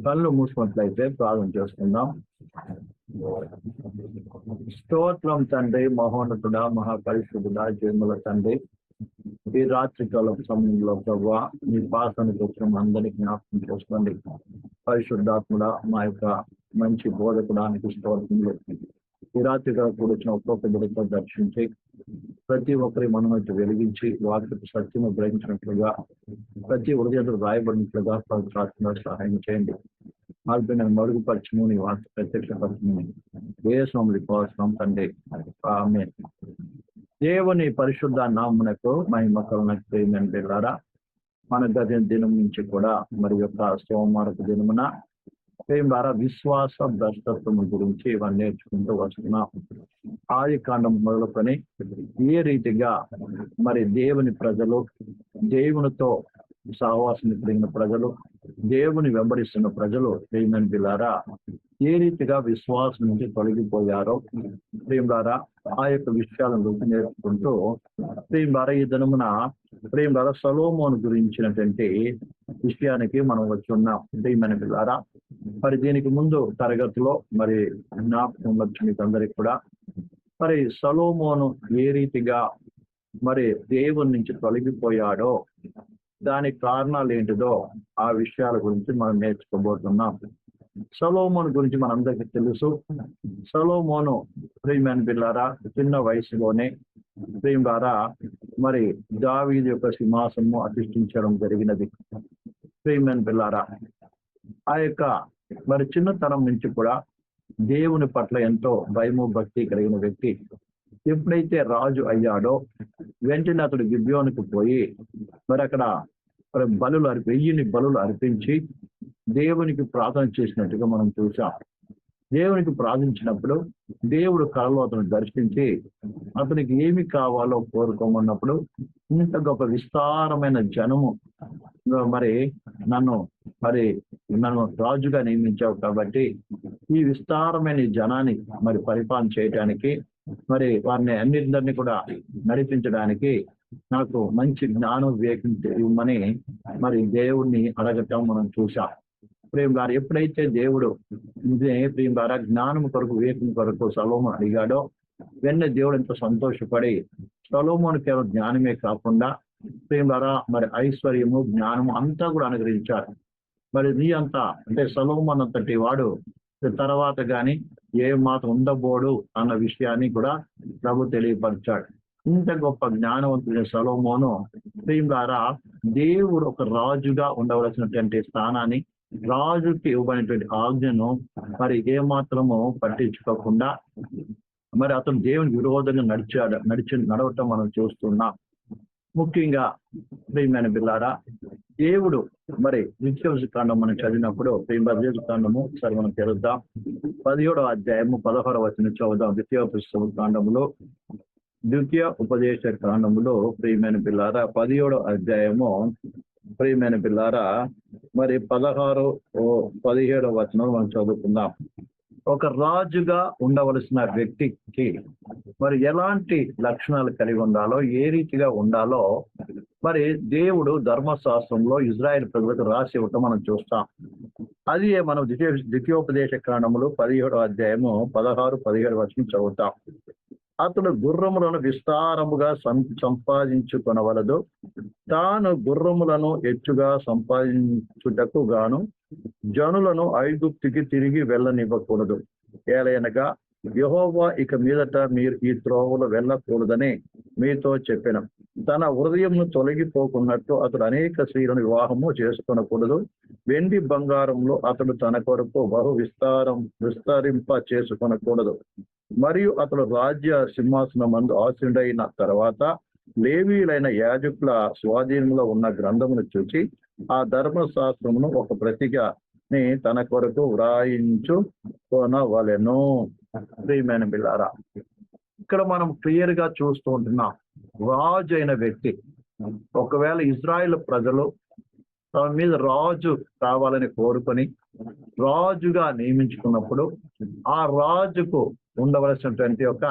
కళ్ళు మూసుకున్నట్లయితే ప్రార్థన చేసుకుందాం. స్తోత్రం తండ్రి, మహోన్నతుడా, మహాపరిశుద్ధుడా, జన్మల తండ్రి, ఈ రాత్రి కాలం సమయంలో ప్రభువా మీ పాసనకు వచ్చిన అందరికీ జ్ఞాపకం చేసుకోండి. పరిశుద్ధాత్ముడా, మా యొక్క మంచి బోధకుడానికి స్తోత్రములు. ఈ రాత్రి కాలం కూడా వచ్చిన ఒక్కొక్క బిడ్డతో దర్శించి ప్రతి ఒక్కరి మనమైతే వెలిగించి వాక్యపు సత్యము గ్రహించినట్లుగా ప్రతి హృదయంలో రాయబడినట్లుగా పవిత్రాత్మ సహాయం చేయండి. మార్పుని మరుగుపరచము, నీ వాక్య ప్రత్యక్షపరచము ఏ స్వామి కోసం తండ్రి. ఆమేన్. దేవుని పరిశుద్ధ నామమునకు మహిమ కలుగునట్లు ప్రియమైన బిడ్డలారా, మన గత దినం నుంచి కూడా మరి యొక్క సోమవారపు దినమున ప్రియులారా విశ్వాస భ్రష్టత్వం గురించి ఇవన్నీ నేర్చుకుంటూ వస్తున్నాం. ఆది కాండం మొదలుకొని ఏ రీతిగా మరి దేవుని ప్రజలు, దేవునితో సహవాసం కలిగిన ప్రజలు, దేవుని వెంబడిస్తున్న ప్రజలు ప్రియమైన బిడ్డలారా ఏ రీతిగా విశ్వాసం నుంచి తొలగిపోయారో ప్రియులారా ఆ యొక్క విషయాలను గురించి నేర్చుకుంటూ ప్రియులారా ఈ దినమున ప్రియులారా సొలొమోను గురించినటువంటి విషయానికి మనం వచ్చి ఉన్నాం. ప్రియమైన బిడ్డలారా మరి దీనికి ముందు తరగతిలో మరి జ్ఞాపకం వచ్చి మీకు అందరికి కూడా మరి సొలొమోను ఏ రీతిగా మరి దేవుని నుంచి తొలగిపోయాడో దానికి కారణాలు ఏంటిదో ఆ విషయాల గురించి మనం నేర్చుకోబోతున్నాం. సొలొమోను గురించి మనందరికీ తెలుసు. సొలొమోను ప్రియమైన బిడ్డలారా చిన్న వయసులోనే ప్రియులారా మరి దావీదు యొక్క సింహాసనము అధిష్ఠించడం జరిగినది. ప్రియమైన బిడ్డలారా ఆ యొక్క మరి చిన్నతనం నుంచి కూడా దేవుని పట్ల ఎంతో భయము భక్తి కలిగిన వ్యక్తి. ఎప్పుడైతే రాజు అయ్యాడో వెంటనే అతడు గిబ్యోనుకు పోయి మరి అక్కడ బలులు 1000 బలులు అర్పించి దేవునికి ప్రార్థన చేసినట్టుగా మనం చూసాం. దేవునికి ప్రార్థించినప్పుడు దేవుడు కలలో అతను దర్శించి అతనికి ఏమి కావాలో కోరుకోమన్నప్పుడు ఇంత గొప్ప విస్తారమైన జనము మరి నన్ను రాజుగా నియమించావు కాబట్టి ఈ విస్తారమైన జనాన్ని మరి పరిపాలన చేయడానికి మరి వారిని అన్నింటినీ కూడా నడిపించడానికి నాకు మంచి జ్ఞానం వివేకం ఇవ్వమని మరి దేవుణ్ణి అడగటం మనం చూసాం. ప్రియులారా ఎప్పుడైతే దేవుడు ప్రియులారా జ్ఞానం కొరకు వివేకం కొరకు సొలొమోను అడిగాడో వెంటనే దేవుడు ఎంతో సంతోషపడి సొలొమోను కేవలం జ్ఞానమే కాకుండా ప్రియులారా మరి ఐశ్వర్యము జ్ఞానము అంతా కూడా అనుగ్రహించారు. మరి నీ అంతా అంటే సొలొమోను అంతటి వాడు తర్వాత గాని ఏ మాత్రం ఉండబోడు అన్న విషయాన్ని కూడా ప్రభు తెలియపరిచాడు. ఇంత గొప్ప జ్ఞానవంతుడైన సొలొమోను ప్రియులారా దేవుడు ఒక రాజుగా ఉండవలసినటువంటి స్థానాన్ని, రాజుకి ఇవ్వబడినటువంటి ఆజ్ఞను మరి ఏమాత్రము పట్టించుకోకుండా మరి అతను దేవునికి విరోధంగా నడవటం మనం చూస్తున్నాం. ముఖ్యంగా ప్రియమైన బిడ్డలారా దేవుడు మరి ద్వితీయోపదేశ కాండం మనం చదివినప్పుడు ద్వితీయోపదేశ కాండము సరే మనం తెరుద్దాం. 17వ అధ్యాయము 16వ వచనం చదువుదాం. ద్వితీయ ఉపదేశ కాండములో ప్రియమైన బిడ్డలారా 17వ అధ్యాయము ప్రియమైన బిడ్డలారా మరి 16, 17వ వచనం మనం చదువుకుందాం. ఒక రాజుగా ఉండవలసిన వ్యక్తికి మరి ఎలాంటి లక్షణాలు కలిగి ఉండాలో, ఏ రీతిగా ఉండాలో మరి దేవుడు ధర్మశాస్త్రంలో ఇజ్రాయెల్ ప్రజలకు రాసి ఇవ్వటం మనం చూస్తాం. అది మనం ద్వితీయోపదేశ కాండములు 17వ అధ్యాయము 16, 17 వచనం చదువుతాం. అతడు గుర్రములను విస్తారముగా సంపాదించుకొనవలదు, తాను గుర్రములను హెచ్చుగా సంపాదించుటకు గాను జనులను ఐగుప్తుకి తిరిగి వెళ్ళనివ్వకూడదు. ఏలయనగా యెహోవా ఇక మీదట మీరు ఈ త్రోవలో వెళ్ళకూడదని మీతో చెప్పిన. తన హృదయంను తొలగిపోకున్నట్టు అతడు అనేక స్త్రీలను వివాహము చేసుకొనకూడదు. వెండి బంగారంలో అతడు తన కొరకు బహు విస్తరింప చేసుకొనకూడదు. మరియు అతడు రాజ్య సింహాసనం మందు ఆసీనుడైన తర్వాత లేవీయులైన యాజకుల స్వాధీనంలో ఉన్న గ్రంథమును చూచి ఆ ధర్మశాస్త్రమును ఒక ప్రతిగాని తన కొరకు వ్రాయించుకొనవలెను. ప్రియమైన బిడ్డలారా ఇక్కడ మనం క్లియర్ గా చూస్తూ ఉంటున్నాం. రాజు అయిన వ్యక్తి ఒకవేళ ఇజ్రాయెల్ ప్రజలు తన మీద రాజు కావాలని కోరుకొని రాజుగా నియమించుకున్నప్పుడు ఆ రాజుకు ఉండవలసినటువంటి ఒక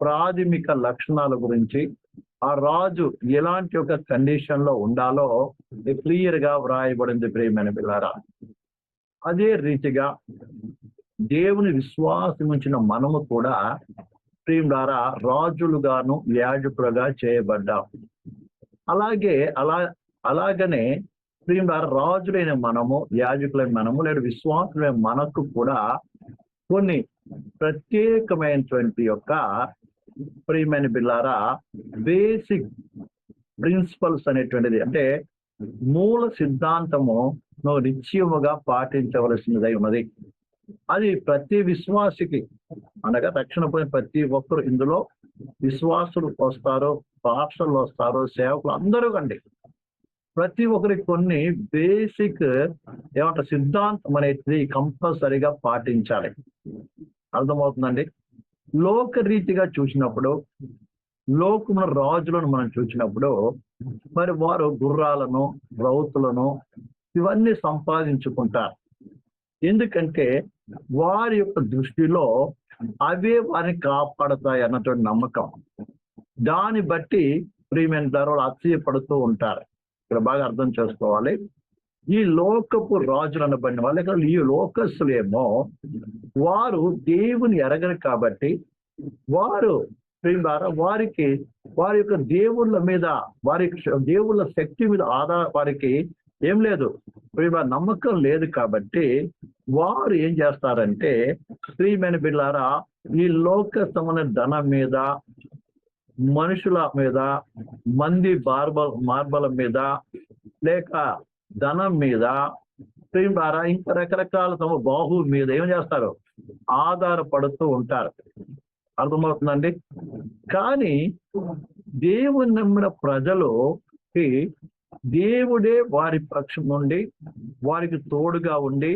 ప్రాథమిక లక్షణాల గురించి, ఆ రాజు ఎలాంటి ఒక కండిషన్ లో ఉండాలో క్లియర్ గా వ్రాయబడింది. ప్రియమైన బిడ్డలారా అదే రీతిగా దేవుని విశ్వాసం ఉంచిన మనము కూడా ప్రియులారా రాజులుగాను యాజకులుగా చేయబడ్డాం. అలాగనే ప్రియులారా రాజులైన మనము, యాజకులైన మనము, లేదా విశ్వాసులైన మనకు కూడా కొన్ని ప్రత్యేకమైనటువంటి యొక్క ప్రియమైన బిల్లారా బేసిక్ ప్రిన్సిపల్స్ అనేటువంటిది, అంటే మూల సిద్ధాంతము నిశ్చయముగా పాటించవలసినదై ఉన్నది. అది ప్రతి విశ్వాసికి, అనగా రక్షణ పొందిన ప్రతి ఒక్కరు, ఇందులో విశ్వాసులు వస్తారు, పాస్టర్లు వస్తారు, సేవకులు అందరూ కండి, ప్రతి ఒక్కరికి కొన్ని బేసిక్ ఏమంటారు సిద్ధాంతం అనేది కంపల్సరీగా పాటించాలి. అర్థమవుతుందండి? లోకరీతిగా చూసినప్పుడు, లోకముల రాజులను మనం చూసినప్పుడు, మరి వారు గుర్రాలను, రౌతులను ఇవన్నీ సంపాదించుకుంటారు. ఎందుకంటే వారి యొక్క దృష్టిలో అవే వారిని కాపాడతాయి అన్నటువంటి నమ్మకం. దాన్ని బట్టి ప్రియమైన ధరలు అసూయపడుతూ ఉంటారు. ఇక్కడ బాగా అర్థం చేసుకోవాలి. ఈ లోకపు రాజులు అనబడిన వాళ్ళు, ఇక్కడ ఈ లోకస్తులేమో వారు దేవుని ఎరగరు కాబట్టి వారు వారికి వారి యొక్క దేవుళ్ళ మీద, వారి దేవుళ్ళ శక్తి మీద వారికి ఏం లేదు, నమ్మకం లేదు. కాబట్టి వారు ఏం చేస్తారంటే ప్రియమైన బిడ్డలారా ఈ లోకస్తమైన ధనం మీద, మనుషుల మీద, మంది మార్బల మీద, లేక ధనం మీద, ప్రియులారా ఇంకా రకరకాల తమ బాహు మీద ఏం చేస్తారు, ఆధారపడుతూ ఉంటారు. అర్థమవుతుందండి? కానీ దేవుని నమ్మిన ప్రజలుకి దేవుడే వారి పక్షం నుండి, వారికి తోడుగా ఉండి,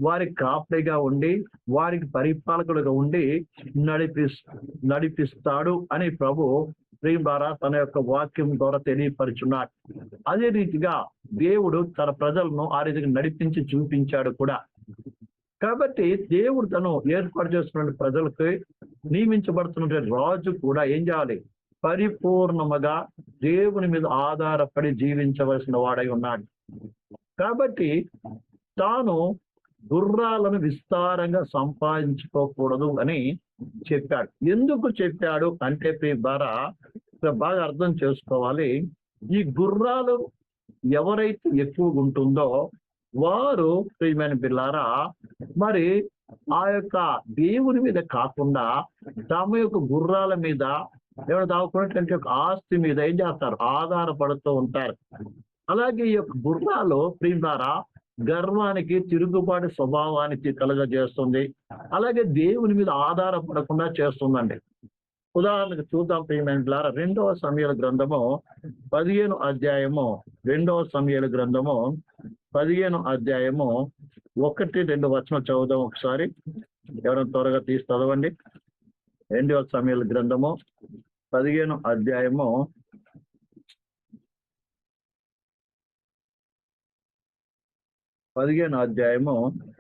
వారికి కాపరిగా ఉండి, వారికి పరిపాలకుడుగా ఉండి నడిపిస్తాడు అని ప్రభు ప్రేమ ద్వారా తన యొక్క వాక్యం ద్వారా తెలియపరుచున్నాడు. అదే రీతిగా దేవుడు తన ప్రజలను ఆ రీతిగా నడిపించి చూపించాడు కూడా. కాబట్టి దేవుడు తను ఏర్పాటు చేస్తున్న ప్రజలకి నియమించబడుతున్న రాజు కూడా ఏం చేయాలి, పరిపూర్ణముగా దేవుని మీద ఆధారపడి జీవించవలసిన వాడై ఉన్నాడు. కాబట్టి తాను గుర్రాలను విస్తారంగా సంపాదించుకోకూడదు అని చెప్పాడు. ఎందుకు చెప్పాడు అంటే ద్వారా బాగా అర్థం చేసుకోవాలి. ఈ గుర్రాలు ఎవరైతే ఎక్కువగా ఉంటుందో వారు ప్రియమైన బిల్లారా మరి ఆ యొక్క దేవుని మీద కాకుండా తమ యొక్క గుర్రాల మీద, ఎవరు దాక్కున్నటువంటి యొక్క ఆస్తి మీద ఏం చేస్తారు, ఆధారపడుతూ ఉంటారు. అలాగే ఈ యొక్క గుర్రాలు ప్రియులారా గర్వానికి, తిరుగుబాటు స్వభావానికి కలుగజేస్తుంది. అలాగే దేవుని మీద ఆధారపడకుండా చేస్తుందండి. ఉదాహరణకు చూద్దాం ప్రియమైన బిడ్డలారా, 2వ సమూయేలు గ్రంథము 15 అధ్యాయము, 2వ సమూయేలు గ్రంథము 15 అధ్యాయము 1-2 వచనం చదువుదాం ఒకసారి. ఎవరైనా త్వరగా తీసి చదవండి. 2వ సమూయేలు గ్రంథము 15 అధ్యాయము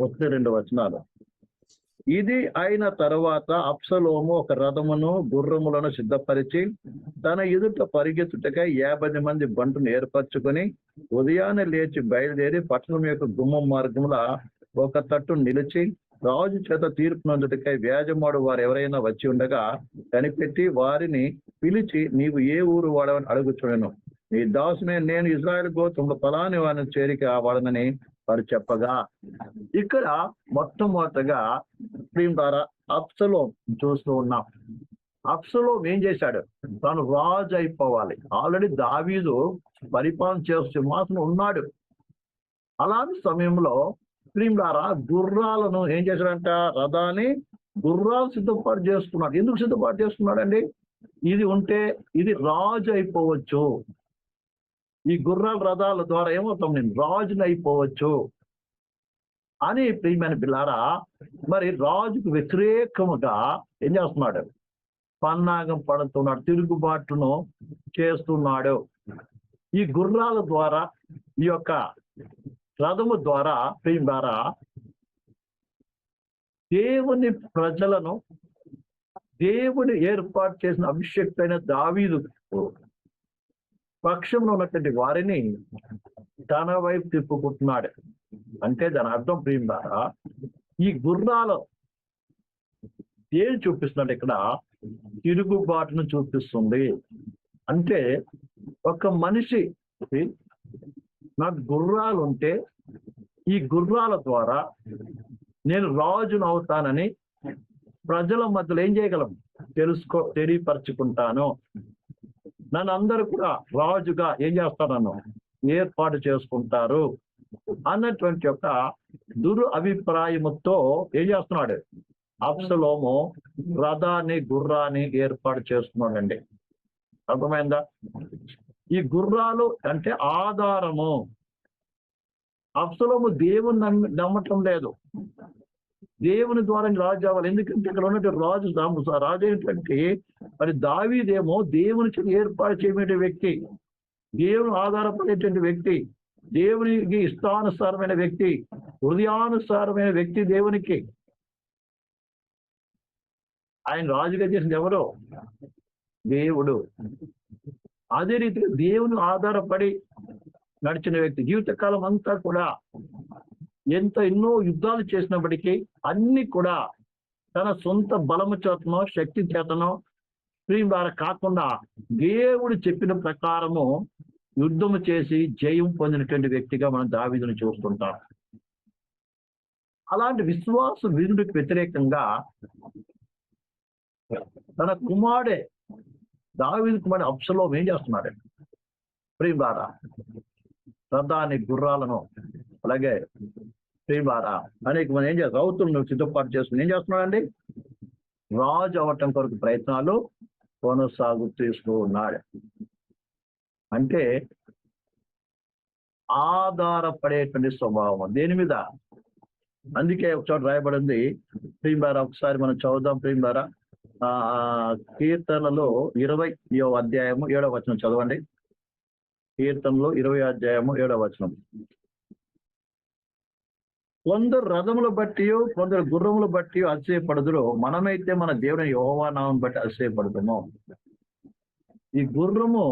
1-2 వచనాలు. ఇది అయిన తర్వాత అబ్షలోము ఒక రథమును, గుర్రములను సిద్ధపరిచి తన ఎదుట పరిగెత్తుటకై 50 మంది బంటును ఏర్పరచుకొని ఉదయాన్నే లేచి బయలుదేరి పట్టణం యొక్క గుమ్మం మార్గముల ఒక తట్టు నిలిచి రాజు చేత తీర్పు నందుటకై వ్యాజమాడు వారు ఎవరైనా వచ్చి ఉండగా కనిపెట్టి వారిని పిలిచి, నీవు ఏ ఊరు వాడవని అడుగుచుండెను. నీ దాసునే, నేను ఇశ్రాయేలు గోత్రములో ఫలాని వారిని చేరిక వాడనని వారు చెప్పగా, ఇక్కడ మొట్టమొదటగా ప్రియం ద్వారా అబ్షలోం చూస్తూ ఉన్నాం. అబ్షలోం ఏం చేశాడు, తాను రాజు అయిపోవాలి. ఆల్రెడీ దావీదు పరిపాలన చేస్తూ సింహాసనం ఉన్నాడు. అలాంటి సమయంలో ప్రియం ద్వారా గుర్రాలను ఏం చేశాడంట, రథాన్ని, గుర్రాలు సిద్ధపాటు చేసుకున్నాడు. ఎందుకు సిద్ధపాటు చేసుకున్నాడండి? ఇది ఉంటే ఇది రాజు అయిపోవచ్చు. ఈ గుర్రాల రథాల ద్వారా ఏమవుతాం, నేను రాజుని అయిపోవచ్చు అని ప్రియమైన బిల్లారా మరి రాజుకు వ్యతిరేకముగా ఏం చేస్తున్నాడు, పన్నాగం పడుతున్నాడు, తిరుగుబాటును చేస్తున్నాడు. ఈ గుర్రాల ద్వారా, ఈ యొక్క రథము ద్వారా ప్రియం ద్వారా దేవుని ప్రజలను, దేవుని ఏర్పాటు చేసిన అభిషేక్తైన దావీదు పక్షంలో ఉన్నటువంటి వారిని తన వైపు తిప్పుకుంటున్నాడు. అంటే దాని అర్థం ప్రియులారా, ఈ గుర్రాలు ఏం చూపిస్తున్నాడు ఇక్కడ? తిరుగుబాటును చూపిస్తుంది. అంటే ఒక మనిషి నాకు గుర్రాలు ఉంటే ఈ గుర్రాల ద్వారా నేను రాజును అవుతానని ప్రజల మధ్యలో ఏం చేయగలం? తెలియపరచుకుంటాను. నన్ను అందరూ కూడా రాజుగా ఏం చేస్తానన్ను ఏర్పాటు చేసుకుంటారు అన్నటువంటి యొక్క అభిప్రాయముతో ఏం చేస్తున్నాడు? అబ్షలోము రథాన్ని గుర్రాన్ని ఏర్పాటు చేస్తున్నాడండి. అర్థమైందా? ఈ గుర్రాలు అంటే ఆధారము. అబ్షలోము దేవుని నమ్మటం లేదు. దేవుని ద్వారా రాజు అవ్వాలి. ఎందుకంటే ఇక్కడ ఉన్నటువంటి రాజు అయినటువంటి మరి దావీదేమో దేవుని ఏర్పాటు చేయబడే వ్యక్తి, దేవుని ఆధారపడేటువంటి వ్యక్తి, దేవునికి ఇష్టానుసారమైన వ్యక్తి, హృదయానుసారమైన వ్యక్తి దేవునికి. ఆయన రాజుగా చేసింది ఎవరు? దేవుడు. అదే రీతిగా దేవుని ఆధారపడి నడిచిన వ్యక్తి జీవితకాలం అంతా కూడా ఎన్నో యుద్ధాలు చేసినప్పటికీ అన్ని కూడా తన సొంత బలము చేతనో శక్తి చేతనో ద్వారా కాకుండా దేవుడు చెప్పిన ప్రకారము యుద్ధము చేసి జయం పొందినటువంటి వ్యక్తిగా మనం దావీదును చూస్తుంటాం. అలాంటి విశ్వాస వీరుడికి వ్యతిరేకంగా తన కుమారుడే దావీదు కుమారుడు అబ్షలోము ఏం చేస్తున్నాడు? ప్రియులారా, రథాన్ని గుర్రాలను అలాగే ప్రియులారా అనేక మంది ఏం చేస్తారు? రౌతులను సిద్ధపాటు చేసుకుని ఏం చేస్తున్నాడండి? రాజు అవటం కొరకు ప్రయత్నాలు కొనసాగుతూ ఉన్నాడు. అంటే ఆధారపడేటువంటి స్వభావం దేని మీద? అందుకే ఒకచోట రాయబడింది ప్రియులారా, ఒకసారి మనం చదువుదాం ప్రియులారా. కీర్తనలో 20వ అధ్యాయము 7వ వచనం చదవండి. కీర్తనలో 20వ అధ్యాయము 7వ వచనం. కొందరు రథములు బట్టి కొందరు గుర్రములు బట్టి అతిశయపడుదురు, మనమైతే మన దేవుని యెహోవా నామం బట్టి అతిశయపడుతాము. ఈ గుర్రము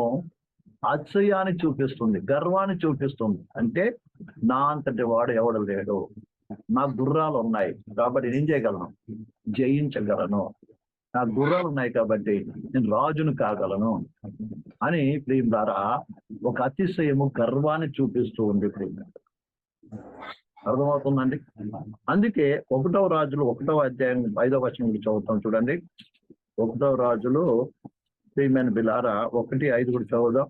అతిశయాన్ని చూపిస్తుంది, గర్వాన్ని చూపిస్తుంది. అంటే నా అంతటి వాడు ఎవడు లేడు, నా గుర్రాలు ఉన్నాయి కాబట్టి నేను చేయగలను, జయించగలను, నా గుర్రాలు ఉన్నాయి కాబట్టి నేను రాజును కాగలను అని ప్రియం ద్వారా ఒక అతిశయము గర్వాన్ని చూపిస్తూ ఉంది. ప్రియం అర్థమవుతుందండి. అందుకే 1వ రాజులు 1వ అధ్యాయం 5వ వచనం చదువుతాం చూడండి. 1వ రాజులు ప్రియమైన బిలారా 1:5 కూడా చదువుదాం.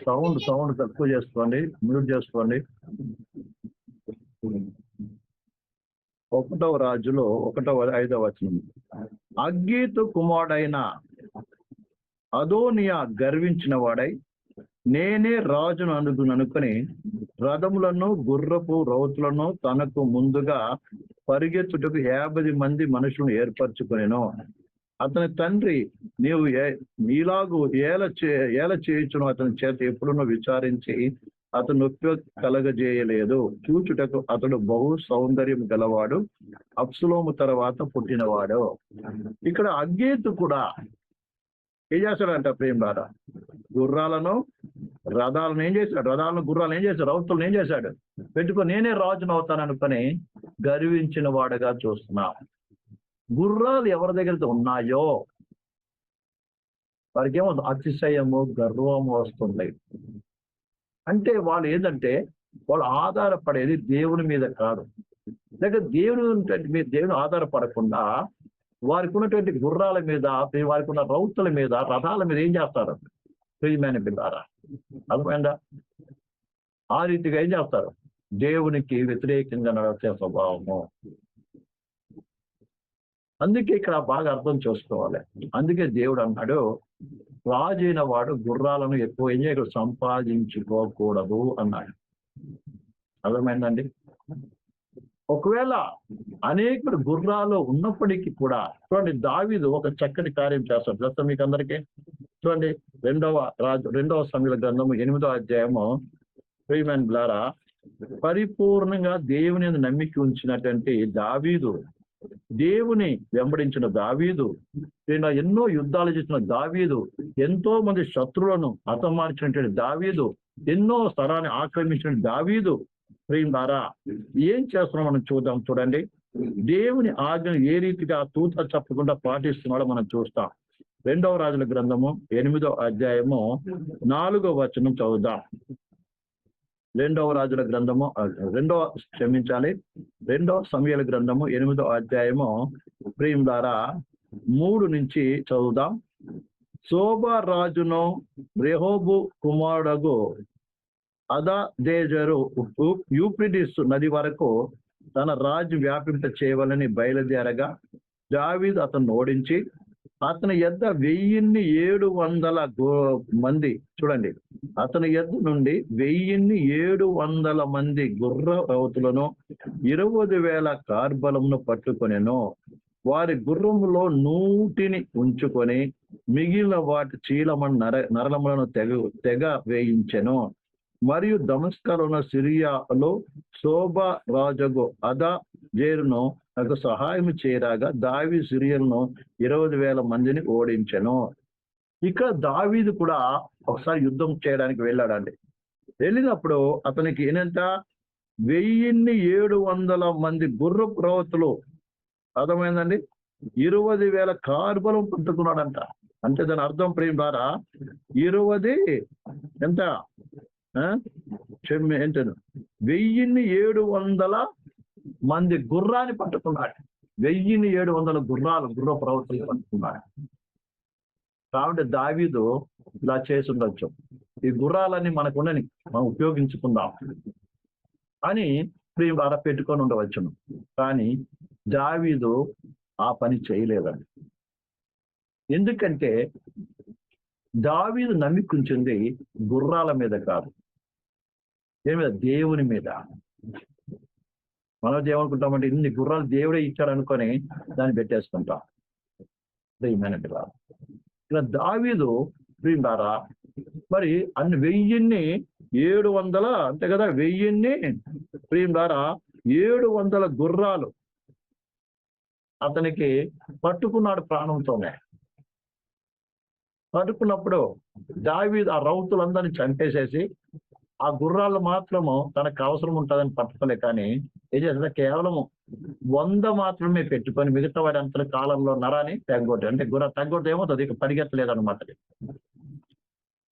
సౌండ్ తక్కువ చేసుకోండి, మ్యూట్ చేసుకోండి. 1వ రాజులో 1:5వ వచనం. అగ్గీతు కుమారుడైన అదోనియా గర్వించిన వాడై నేనే రాజును అనుకుని రథములను గుర్రపు రౌతులను తనకు ముందుగా పరిగెత్తుటకు 50 మంది మనుషులను ఏర్పరచుకునేను. అతని తండ్రి నీవు నీలాగు ఏల చేయుచును అతని చేత ఎప్పుడునో విచారించి అతను నొప్పి కలగజేయలేదు. చూచుటకు అతడు బహు సౌందర్యం గలవాడు, అబ్షలోము తర్వాత పుట్టినవాడు. ఇక్కడ అగ్గీతు కూడా ఏం చేస్తాడంట ప్రేమ ద్వారా? గుర్రాలను రథాలను ఏం చేశాడు? రథాలను గుర్రాలను ఏం చేశాడు? రౌతులను ఏం చేశాడు? పెట్టుకొని నేనే రాజును అవుతాను అనుకుని గర్వించిన వాడుగా చూస్తున్నా. గుర్రాలు ఎవరి దగ్గర ఉన్నాయో వారికి ఏమో అతిశయము గర్వము వస్తుంది. అంటే వాళ్ళు ఏంటంటే వాళ్ళు ఆధారపడేది దేవుని మీద కాదు. లేక దేవుని ఆధారపడకుండా వారికి ఉన్నటువంటి గుర్రాల మీద, వారికి ఉన్న రౌతుల మీద, రథాల మీద ఏం చేస్తారు? ప్రియమైన బిడ్డారా, అర్థమైందా? ఆ రీతిగా ఏం చేస్తారు? దేవునికి వ్యతిరేకంగా నడిచే స్వభావము. అందుకే ఇక్కడ బాగా అర్థం చేసుకోవాలి. అందుకే దేవుడు అన్నాడు, రాజైన వాడు గుర్రాలను ఎక్కువ ఏం చేయకూడదు, సంపాదించుకోకూడదు అన్నాడు. అర్థమైందండి? ఒకవేళ అనేకుడు గుర్రాలు ఉన్నప్పటికీ కూడా చూడండి, దావీదు ఒక చక్కటి కార్యం చేస్తాడు. ప్రస్తుతం మీకు అందరికీ చూడండి, 2వ సమూయేలు గ్రంథము 8వ అధ్యాయము ప్రియమైన బిడ్డలారా, పరిపూర్ణంగా దేవుని నమ్మిక ఉంచినటువంటి దావీదు దేవుని వెంబడించిన దావీదు, ఎన్నో యుద్ధాలు చేసిన దావీదు, ఎంతో మంది శత్రువులను హతమార్చినటువంటి దావీదు, ఎన్నో స్థలాన్ని ఆక్రమించిన దావీదు ద్వారా ఏం చేస్తున్నాం మనం చూడండి. దేవుని ఆజ్ఞను ఏ రీతిగా తూచ చెప్పకుండా పాటిస్తున్నాడో మనం చూస్తాం. 2వ రాజుల గ్రంథము 8వ అధ్యాయము 4వ వచనం చదువుదాం. 2వ రాజుల గ్రంథము 2వ సమూయేలు గ్రంథము 8వ అధ్యాయము ద్వారా 3 నుంచి చదువుదాం. శోభా రాజును రెహోబు కుమారుడగు హదదేజరు యూఫ్రటీసు నది వరకు తన రాజ్యం వ్యాపింప చేయవాలని బయలుదేరగా దావీదు అతను ఓడించి అతని యొద్ద 1700 మంది, చూడండి, అతని యొద్ద నుండి 1700 మంది గుర్ర రౌతులను 20,000 కార్బలమును పట్టుకొనెను. వారి గుర్రములో 100 ఉంచుకొని మిగిలిన వాటి చీలమని నరలములను తెగ వేయించెను. మరియు దమస్కలో ఉన్న సిరియాలో శోభా రాజగు హదదేజరును నాకు సహాయం చేయరాగా దావీదు సిరియలను 20,000 మందిని ఓడించెను. ఇక్కడ దావీదు కూడా ఒకసారి యుద్ధం చేయడానికి వెళ్ళాడండి. వెళ్ళినప్పుడు అతనికి ఏంటంట 1700 మంది గుర్రపు రౌతులు, అర్థమైందండి, 20,000 కార్బలం పట్టుకున్నాడంట. అంటే దాని అర్థం ప్రేమ ద్వారా 20 ఎంత ఏంటను 1700 మంది గుర్రాన్ని పట్టుకున్నాడు. 1700 గుర్ర ప్రవర్తనలు పట్టుకున్నాడు. కాబట్టి దావీదు ఇలా చేసి ఉండొచ్చు, ఈ గుర్రాలన్నీ మనకున్నని మనం ఉపయోగించుకుందాం అని ప్రేమ ద్వారా పెట్టుకొని ఉండవచ్చును. కానీ దావీదు ఆ పని చేయలేదండి. ఎందుకంటే దావీదు నమ్మికుంచింది గుర్రాల మీద కాదు, మీద దేవుని మీద. మనం ఏమనుకుంటామంటే ఇన్ని గుర్రాలు దేవుడే ఇచ్చాడు అనుకొని దాన్ని పెట్టేసుకుంటాం. ఇలా దావీదు ద్వారా మరి అన్ని 1700 అంతే కదా, 1000 ద్వారా 700 గుర్రాలు అతనికి పట్టుకున్నాడు ప్రాణంతోనే. పట్టుకున్నప్పుడు దావీదు ఆ రౌతులందరినీ చంపేసేసి ఆ గుర్రాలు మాత్రము తనకు అవసరం ఉంటుందని పట్టుకోలే. కానీ ఏం చేస్తా, కేవలం 100 మాత్రమే పెట్టుకొని మిగతా వాడి అంత కాలంలో నరాన్ని తగ్గొట్టు, అంటే గుర్ర తగ్గొట్టు ఏమవుతుంది, ఇక పరిగెత్తలేదన్నమాట.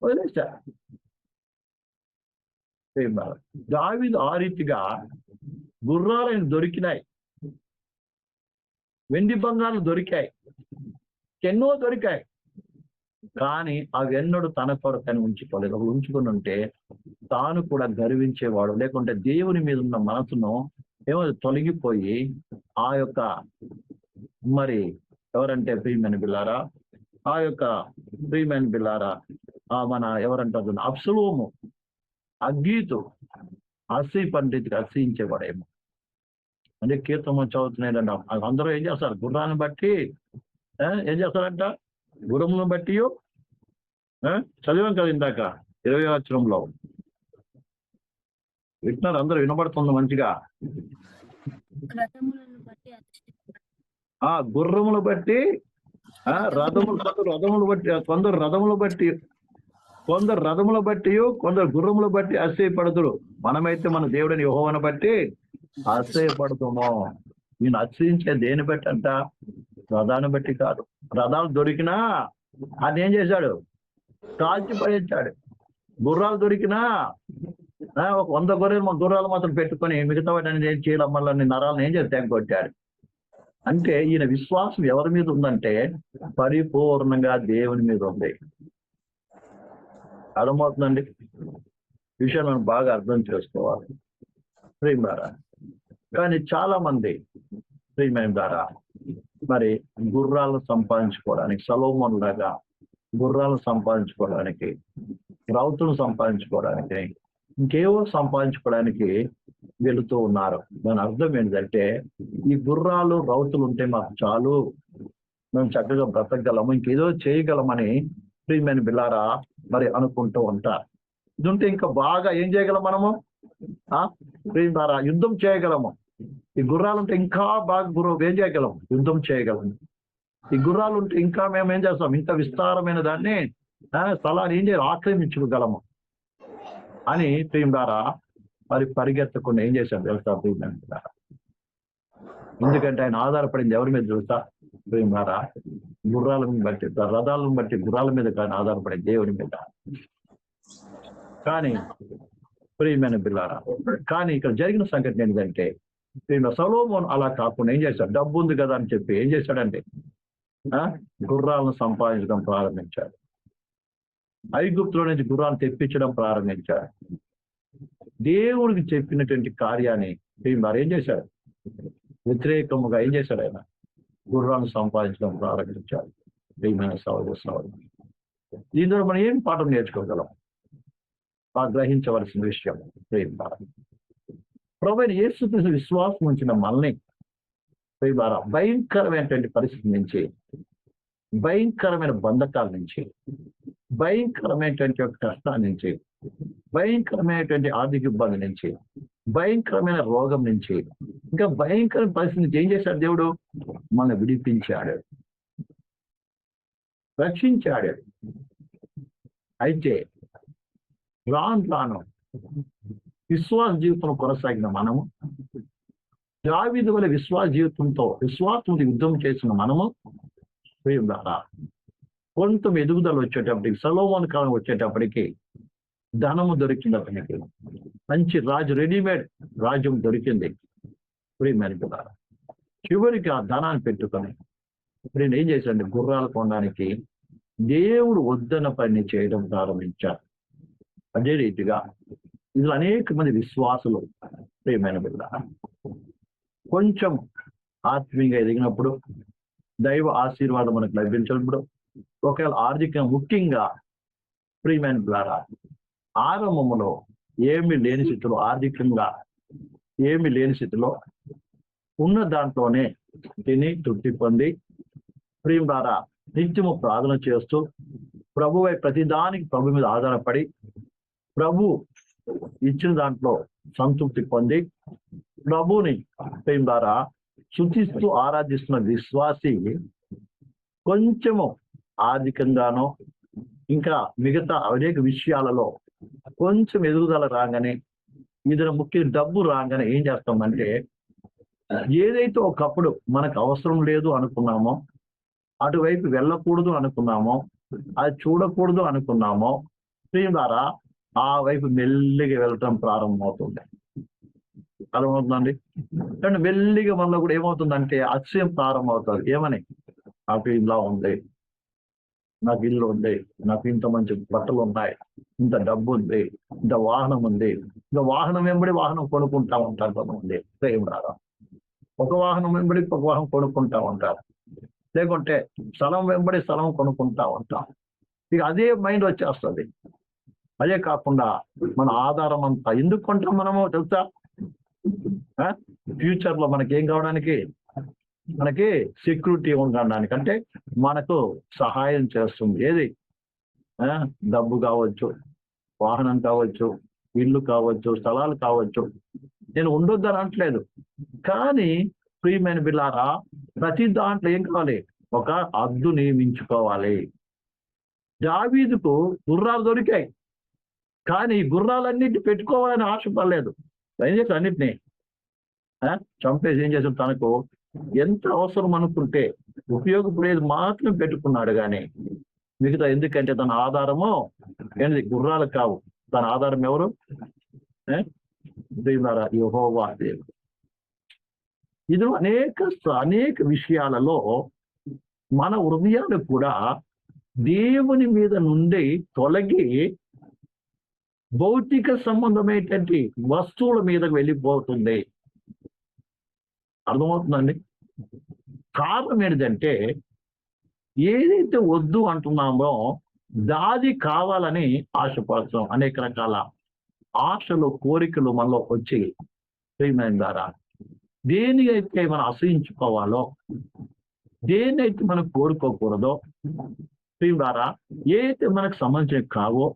వదిలేసా. దావీదు ఆ రీతిగా గుర్రాలను దొరికినాయి, వెండి బంగారం దొరికాయి, ఎన్నో దొరికాయి. కానీ అవి ఎన్నడూ తన కొరకని ఉంచుకోలేదు. అవి ఉంచుకొని ఉంటే తాను కూడా గర్వించేవాడు, లేకుంటే దేవుని మీద ఉన్న మనసును ఏమో తొలగిపోయి ఆ యొక్క మరి ఎవరంటే ప్రియమైన బిల్లారా, ఆ యొక్క ప్రియమైన బిల్లారా, మన ఎవరంటారు అబ్సలోము, అగ్గీతు, అస్సీ పండితుడు అస్సయించేవాడేమో. అంటే కీర్తన చదువుతున్నాడంట. అందరూ ఏం చేస్తారు, గుర్రాన్ని బట్టి ఏం చేస్తారంట, గుర్రములను బట్టి చదివాం కదా ఇందాక 20వ వచనంలో. వింటున్నారు అందరూ, వినబడుతుంది మంచిగా. గుర్రములు బట్టి రథములు బట్టి, కొందరు రథములు బట్టి, కొందరు గుర్రములు బట్టి అసహ్యపడుతుడు. మనమైతే మన దేవుడిని యెహోవాను బట్టి అసహ్యపడుతాము. నేను అసహించే దేని బట్టి అంట, రథాన్ని బట్టి కాదు. రథాలు దొరికినా అది ఏం చేశాడు, కాల్చి పడేశాడు. గుర్రాలు దొరికినా ఒక 100 గుర్రాలు మాత్రం పెట్టుకొని మిగతా వాటిని ఏం చేయడం వల్ల నరాలను ఏం చేసి తెగొట్టాడు. అంటే ఈయన విశ్వాసం ఎవరి మీద ఉందంటే పరిపూర్ణంగా దేవుని మీద ఉంది. అర్థమవుతుందండి. విషయం మనం బాగా అర్థం చేసుకోవాలి ప్రియమారా. కానీ చాలా మంది ప్రియమైన ద్వారా మరి గుర్రాలను సంపాదించుకోవడానికి, సొలొమోను లాగా గుర్రాలను సంపాదించుకోవడానికి, రౌతులను సంపాదించుకోవడానికి, ఇంకేవో సంపాదించుకోవడానికి వెళుతూ ఉన్నారు. దాని అర్థం ఏంటంటే ఈ గుర్రాలు రౌతులు ఉంటే మాకు చాలు, మేము చక్కగా బ్రతకగలము, ఇంకేదో చేయగలమని ప్రియమైన బిల్లారా మరి అనుకుంటూ ఉంటారు. ఇది ఉంటే ఇంకా బాగా ఏం చేయగలం మనము, ప్రియం ద్వారా యుద్ధం చేయగలము. ఈ గుర్రాలు ఉంటే ఇంకా బాగా ఏం చేయగలం, యుద్ధం చేయగలం. ఈ గుర్రాలు ఉంటే ఇంకా మేము ఏం చేస్తాం, ఇంత విస్తారమైన దాన్ని స్థలాన్ని ఏం చేయాలి, ఆక్రమించుకోగలము అని ప్రియులారా మరి పరిగెత్తకుండా ఏం చేశాడు తెలుసా ప్రియులారా? ఎందుకంటే ఆయన ఆధారపడింది ఎవరి మీద తెలుసా ప్రియులారా? గుర్రాలను బట్టి, రథాలను బట్టి గుర్రాల మీద కానీ ఆధారపడే దేవుని మీద. కానీ ప్రియమైన బిల్లారా, కానీ ఇక్కడ జరిగిన సంఘటన ఏంటంటే సొలొమోను అలా కాకుండా ఏం చేశాడు, డబ్బు ఉంది కదా అని చెప్పి ఏం చేశాడంటే గుర్రాలను సంపాదించడం ప్రారంభించాడు. ఐగుప్తులో నుంచి గుర్రాలను తెప్పించడం ప్రారంభించాడు. దేవుడికి చెప్పినటువంటి కార్యాన్ని మరి ఏం చేశాడు, వ్యతిరేకముగా ఏం చేశాడు, ఆయన గుర్రాలను సంపాదించడం ప్రారంభించాడు. ప్రియమైన సహోదరు, దీని ద్వారా మనం ఏం పాఠం నేర్చుకోగలం, గ్రహించవలసిన విషయం ప్రభువైన యేసుక్రీస్తు విశ్వాసం ఉంచిన మనల్ని భయంకరమైనటువంటి పరిస్థితి నుంచి, భయంకరమైన బంధకాల నుంచి, భయంకరమైనటువంటి కష్టాల నుంచి, భయంకరమైనటువంటి ఆర్థిక ఇబ్బంది నుంచి, భయంకరమైన రోగం నుంచి, ఇంకా భయంకరమైన పరిస్థితి నుంచి ఏం చేశాడు దేవుడు, మనల్ని విడిపించాడు, రక్షించాడు. అయితే రాను విశ్వాస జీవితం కొనసాగిన మనము, దావీదు వలె విశ్వాసంతో యుద్ధం చేసిన మనము ద్వారా కొంత ఎదుగుదల వచ్చేటప్పటికి, సొలొమోను కాలం వచ్చేటప్పటికి ధనము దొరికినప్పటికీ మంచి రెడీమేడ్ రాజ్యం దొరికింది. ప్రియమైన ద్వారా చివరికి ఆ ధనాన్ని పెట్టుకొని నేను ఏం చేశాను, గుర్రాలు కొనడానికి దేవుడు వద్దన పని చేయడం ప్రారంభించారు. అదే రీతిగా ఇందులో అనేక మంది విశ్వాసులు ప్రియమైన బిడ్డ కొంచెం ఆత్మీయంగా ఎదిగినప్పుడు, దైవ ఆశీర్వాదం మనకు లభించినప్పుడు, ఒకవేళ ఆర్థికంగా ముఖ్యంగా ప్రియమైన ద్వారా ఆరంభంలో ఏమి లేని స్థితిలో, ఆర్థికంగా ఏమి లేని స్థితిలో ఉన్న దాంట్లోనే తిని తృప్తి పొంది ప్రియం ద్వారా నిత్యము ప్రార్థన చేస్తూ ప్రభువై ప్రతిదానికి ప్రభు మీద ఆధారపడి ప్రభు ఇచ్చిన దాంట్లో సంతృప్తి పొంది ప్రభుని ప్రియం ద్వారా శుచిస్తూ ఆరాధిస్తున్న విశ్వాసి కొంచెము ఆర్థికంగానో ఇంకా మిగతా అనేక విషయాలలో కొంచెం ఎదుగుదల రాగానే, ఇదిన ముఖ్య డబ్బు రాగానే ఏం చేస్తామంటే, ఏదైతే ఒకప్పుడు మనకు అవసరం లేదు అనుకున్నామో, అటువైపు వెళ్ళకూడదు అనుకున్నామో, అది చూడకూడదు అనుకున్నామో, ప్రియం ద్వారా ఆ వైపు మెల్లిగా వెళ్ళటం ప్రారంభమవుతుంది. అర్థమవుతుందండి? కానీ మెల్లిగా మనలో కూడా ఏమవుతుందంటే అతిశయం ప్రారంభమవుతుంది. ఏమని, నాకు ఇలా ఉంది, నాకు ఇల్లు ఉంది, నాకు ఇంత మంచి బట్టలు ఉన్నాయి, ఇంత డబ్బు ఉంది, ఇంత వాహనం ఉంది, ఇంకా వాహనం వెంబడి వాహనం కొనుక్కుంటా ఉంటారు కొంతమంది. ప్రేమ రారా, ఒక వాహనం వెంబడి ఒక వాహనం కొనుక్కుంటా ఉంటారు, లేకుంటే స్థలం వెంబడి స్థలం కొనుక్కుంటా ఉంటాం. ఇక అదే మైండ్ వచ్చేస్తుంది. అదే కాకుండా మన ఆధారం అంతా ఎందుకు కొంటాం మనము తెలుసా? ఫ్యూచర్ లో మనకి ఏం కావడానికి, మనకి సెక్యూరిటీ ఉండడానికి, అంటే మనకు సహాయం చేస్తుంది. ఏది, డబ్బు కావచ్చు, వాహనం కావచ్చు, ఇల్లు కావచ్చు, స్థలాలు కావచ్చు. నేను ఉండొద్దని అనట్లేదు, కానీ ప్రియమైన బిడ్డలారా ప్రతి దాంట్లో ఏం కావాలి, ఒక హద్దు నియమించుకోవాలి. దావీదుకు గుర్రాలు దొరికాయి, కానీ గుర్రాలన్నింటినీ పెట్టుకోవాలని ఆశపడలేదు. ఏం చేశాడు, అన్నిటినీ చంపేసి ఏం చేశాడు, తనకు ఎంత అవసరం అనుకుంటే ఉపయోగపడేది మాత్రం పెట్టుకున్నాడు. కానీ మిగతా, ఎందుకంటే తన ఆధారము ఏంటి, గుర్రాలు కావు, తన ఆధారం ఎవరు, యెహోవా దేవుడు. ఇది అనేక విషయాలలో మన హృదయాలు కూడా దేవుని మీద నుండి తొలగి భౌతిక సంబంధమైనటువంటి వస్తువుల మీదకు వెళ్ళిపోతుంది. అర్థమవుతుందండి? కారణం ఏంటంటే, ఏదైతే వద్దు అంటున్నామో దాది కావాలని ఆశపడతాం. అనేక రకాల ఆశలు, కోరికలు మనలో వచ్చి ప్రియమైన ద్వారా దేనికైతే మనం అసహించుకోవాలో, దేన్నైతే మనం కోరుకోకూడదో, ప్రియం ద్వారా ఏదైతే మనకు సంబంధించిన కావో,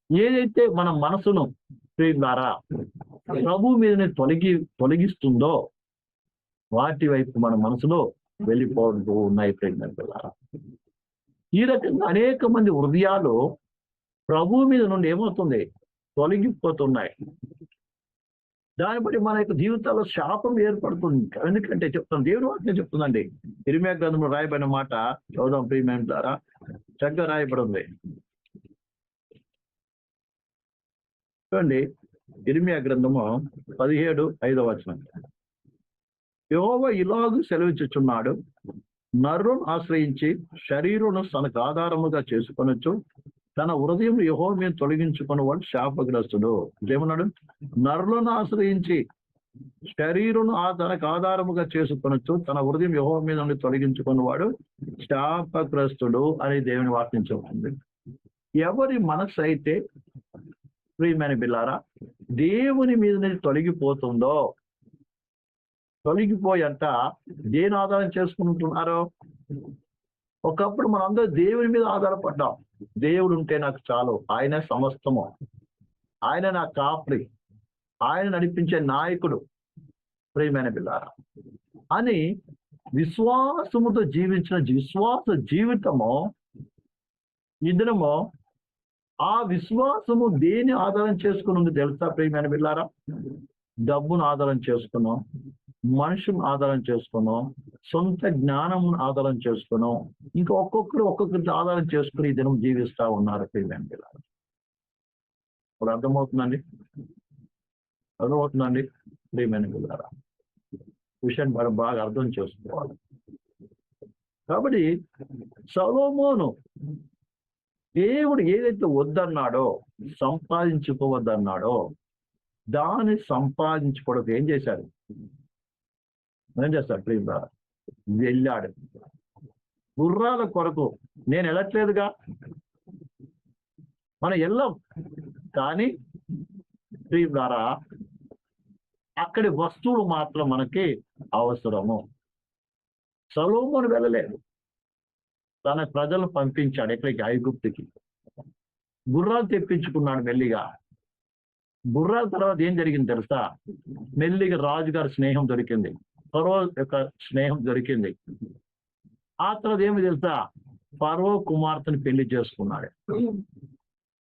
ఏదైతే మన మనసును ప్రియం ద్వారా ప్రభు మీద తొలగిస్తుందో వాటి వైపు మన మనసులో వెళ్ళిపోతూ ఉన్నాయి ప్రేమికులారా. ఈ రకంగా అనేక మంది హృదయాలు ప్రభువు మీద నుండి ఏమవుతుంది, తొలగిపోతున్నాయి. దాన్ని బట్టి మన యొక్క జీవితాల్లో శాపం ఏర్పడుతుంది. ఎందుకంటే చెప్తాను, దేవుని వాక్యం చెప్తుందండి. ఇర్మీయా గ్రంథంలో రాయబడిన మాట చదువుదాం ప్రియమైన ద్వారా. చక్కగా రాయబడింది చూడండి. ఇర్మీయా గ్రంథము 17:5 యెహోవా ఇలాగు సెలవిచ్చుచున్నాడు, నరులను ఆశ్రయించి శరీరును తనకు ఆధారముగా చేసుకొనొచ్చు, తన హృదయం యెహోవా మీద తొలగించుకున్నవాడు శాపగ్రస్తుడు. ఏమన్నాడు? నరులను ఆశ్రయించి శరీరును తనకు ఆధారముగా చేసుకొనొచ్చు, తన హృదయం యెహోవా మీద నుండి తొలగించుకున్నవాడు శాపగ్రస్తుడు అని దేవుని వాక్యం చెబుతుంది. ఎవరి మనస్సు అయితే ప్రియమైన బిల్లారా దేవుని మీద నుంచి తొలగిపోతుందో, తొలగిపోయంట దేని ఆధారం చేసుకుంటున్నారో. ఒకప్పుడు మనందరూ దేవుని మీద ఆధారపడ్డాం. దేవుడు ఉంటే నాకు చాలు, ఆయన సమస్తము, ఆయన నా కాపరి, ఆయన నడిపించే నాయకుడు ప్రియమైన బిల్లారా అని విశ్వాసముతో జీవించిన విశ్వాస జీవితము ఈ దినము ఆ విశ్వాసము దేని ఆధారం చేసుకుని ఉంది తెలుసా ప్రియమైన బిల్లారా? డబ్బును ఆధారం చేసుకున్నాం, మనుషుని ఆధారం చేసుకున్నాం, సొంత జ్ఞానమును ఆధారం చేసుకున్నాం, ఇంకా ఒక్కొక్కరి ఆధారం చేసుకుని ఈ దినం జీవిస్తా ఉన్నారు ప్రియమైన బిల్లారా. ఇప్పుడు అర్థమవుతుందండి ప్రియమైన బిల్లారా. విషయాన్ని మనం బాగా అర్థం చేసుకోవాలి. కాబట్టి సొలొమోను దేవుడు ఏదైతే వద్దన్నాడో, సంపాదించుకోవద్దన్నాడో దాన్ని సంపాదించుకోవడం ఏం చేశాడు ప్రియ? వెళ్ళాడు. గుర్రాల కొరకు నేను వెళ్ళట్లేదుగా, మనం వెళ్ళాం, కానీ ప్రియ ద్వారా అక్కడి వస్తువులు మాత్రం మనకి అవసరము. సొలొమోను వెళ్ళలేదు, తన ప్రజలను పంపించాడు ఎక్కడికి? ఐగుప్తుకి. గుర్రాలు తెప్పించుకున్నాడు మెల్లిగా. గుర్రాల తర్వాత ఏం జరిగింది తెలుసా? మెల్లిగా రాజుగారి స్నేహం దొరికింది, ఫరో యొక్క స్నేహం దొరికింది. ఆ తర్వాత ఏమి తెలుసా? ఫరో కుమార్తెను పెళ్లి చేసుకున్నాడు.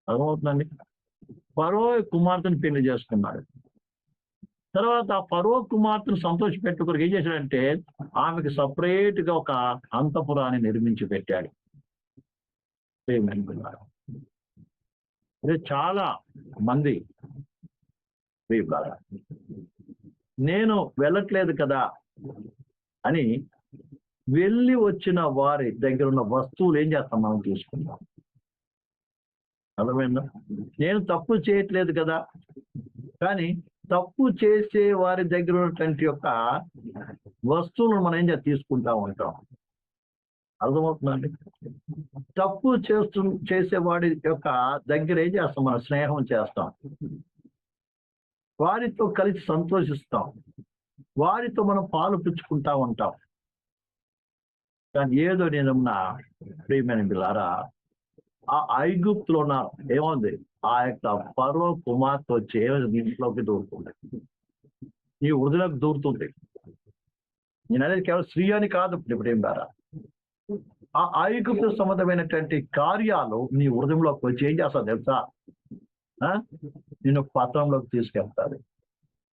అర్థమవుతుందండి? ఫరో కుమార్తెను పెళ్లి చేసుకున్నాడు. తర్వాత ఆ ఫరో కుమార్తెను సంతోష పెట్టుకుని ఏం చేశాడంటే ఆమెకి సపరేట్ గా ఒక అంతపురాన్ని నిర్మించి పెట్టాడు. ఇది చాలా మంది నేను వెళ్ళట్లేదు కదా అని వెళ్ళి వచ్చిన వారి దగ్గర ఉన్న వస్తువులు ఏం చేస్తాం, మనం తీసుకుంటాం. అర్థమైందా? నేను తప్పు చేయట్లేదు కదా, కానీ తప్పు చేసే వారి దగ్గర ఉన్నటువంటి యొక్క వస్తువులను మనం ఏం తీసుకుంటా ఉంటాం. అర్థమవుతుందండి? తప్పు చేసేవాడి యొక్క దగ్గర ఏం చేస్తాం, మనం స్నేహం చేస్తాం, వారితో కలిసి సంతోషిస్తాం, వారితో మనం పాలు పుచ్చుకుంటా ఉంటాం. కానీ ఏదో నేనన్నా ప్రియమైన బిల్లారా, ఆ ఐగుప్తులో ఉన్న ఏముంది, ఆ యొక్క ఫరో కుమార్తె వచ్చి ఇంట్లోకి దూరుతుంది, ఈ వృద్ధులకు దూరుతుంది. నేను అనేది కేవలం స్త్రీ అని కాదు ప్రేమ ద్వారా, ఆ ఐగుప్తు సంబంధమైనటువంటి కార్యాలు నీ హృదయంలోకి వచ్చి ఏం చేస్తా తెలుసా? నిన్ను పత్రంలోకి తీసుకెళ్తాది.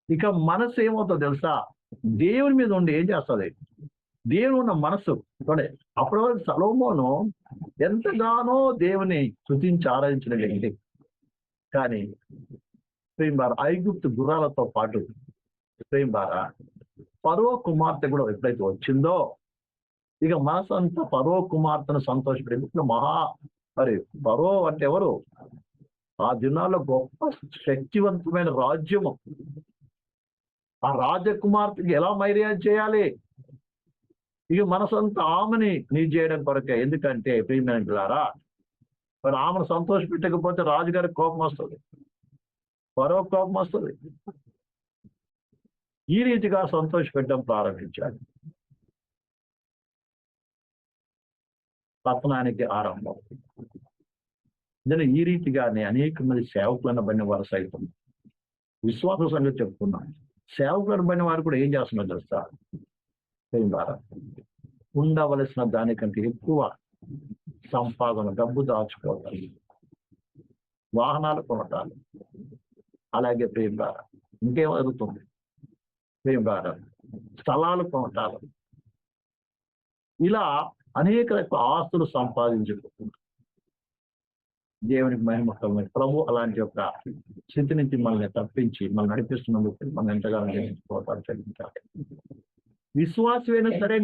ఇక మనసు ఏమవుతుందో తెలుసా? దేవుని మీద ఉండి ఏం చేస్తుంది? దేవుని ఉన్న మనసు. అప్పుడు సొలొమోను ఎంతగానో దేవుని స్తుతించి ఆరాధించిన వ్యక్తి. కానీ ప్రేమ ఐగుప్తు గుర్రాలతో పాటు ప్రేమ ఫరో కుమార్తె కూడా ఎప్పుడైతే వచ్చిందో, ఇక మనసు అంతా ఫరో కుమార్తెను సంతోషపడి మరి ఫరో అంటే ఎవరు? ఆ దినాల్లో గొప్ప శక్తివంతమైన రాజ్యము. ఆ రాజకుమార్తెకి ఎలా మర్యాద చేయాలి? ఇక మనసంతా ఆమెని నీరు చేయడం కొరకే. ఎందుకంటే ప్రియమైన పిల్లారా, మరి ఆమెను సంతోష పెట్టకపోతే రాజుగారికి కోపం వస్తుంది, ఫరో కోపం వస్తుంది. ఈ రీతిగా సంతోష పెట్టడం ప్రారంభించాడు. పతనానికి ఆరంభం. నేను ఈ రీతిగానే అనేక మంది సేవకులను బడిన వారు సైతం, విశ్వాస సంగతి చెప్పుకున్నాం, సేవకులను బడిన వారు కూడా ఏం చేస్తున్నారు తెలుసా? ఉండవలసిన దానికంటే ఎక్కువ సంపాదన, డబ్బు దాచుకోవటాలు, వాహనాలు కొనటాలు, అలాగే ప్రేమార ఇంకేం జరుగుతుంది, ప్రేమార స్థలాలు కొనటాలు, ఇలా అనేక రకాల ఆస్తులు సంపాదించుకుంటుంది. దేవునికి మహిమకరమైన ప్రభు అలాంటి యొక్క స్థితి నుంచి మనల్ని తప్పించి మనల్ని నడిపిస్తున్నందుకు మనం ఎంతగానో జయించుకోవటాలు చెల్లించాలి. విశ్వాసమైనా సరే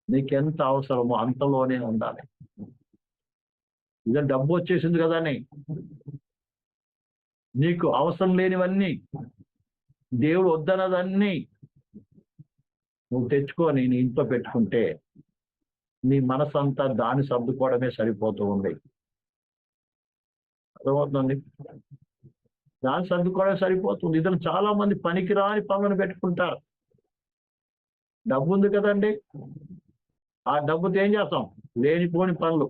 నీకెంత అవసరమో అంతలోనే ఉండాలి. ఇదే డబ్బు వచ్చేసింది కదా అని నీకు అవసరం లేనివన్నీ, దేవుడు వద్దన్నదన్నీ నువ్వు తెచ్చుకొని నీ ఇంట్లో పెట్టుకుంటే నీ మనసంతా దాన్ని సర్దుకోవడమే సరిపోతూ ఉంది. అర్థమవుతుంది? దాన్ని సర్దుకోవడం సరిపోతుంది. ఇతను చాలా మంది పనికిరాని పనులను పెట్టుకుంటారు. డబ్బు ఉంది కదండి, ఆ డబ్బుతో ఏం చేస్తాం? లేనిపోని పనులు.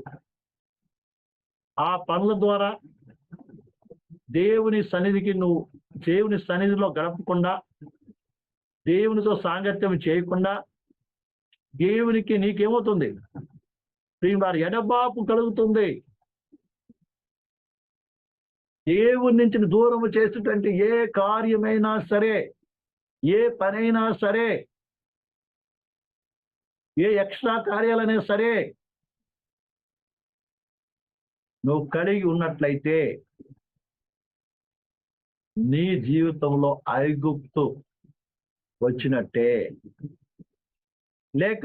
ఆ పనుల ద్వారా దేవుని సన్నిధిలో గడపకుండా, దేవునితో సాంగత్యం చేయకుండా దేవునికి నీకేమవుతుంది? వారి ఎడబాపు కలుగుతుంది. దేవుని నుంచి దూరం చేసేటువంటి ఏ కార్యమైనా సరే, ఏ పనైనా సరే, ఏ ఎక్స్ట్రా కార్యాలైనా సరే నువ్వు కలిగి ఉన్నట్లయితే నీ జీవితంలో ఐగుప్తు వచ్చినట్టే, లేక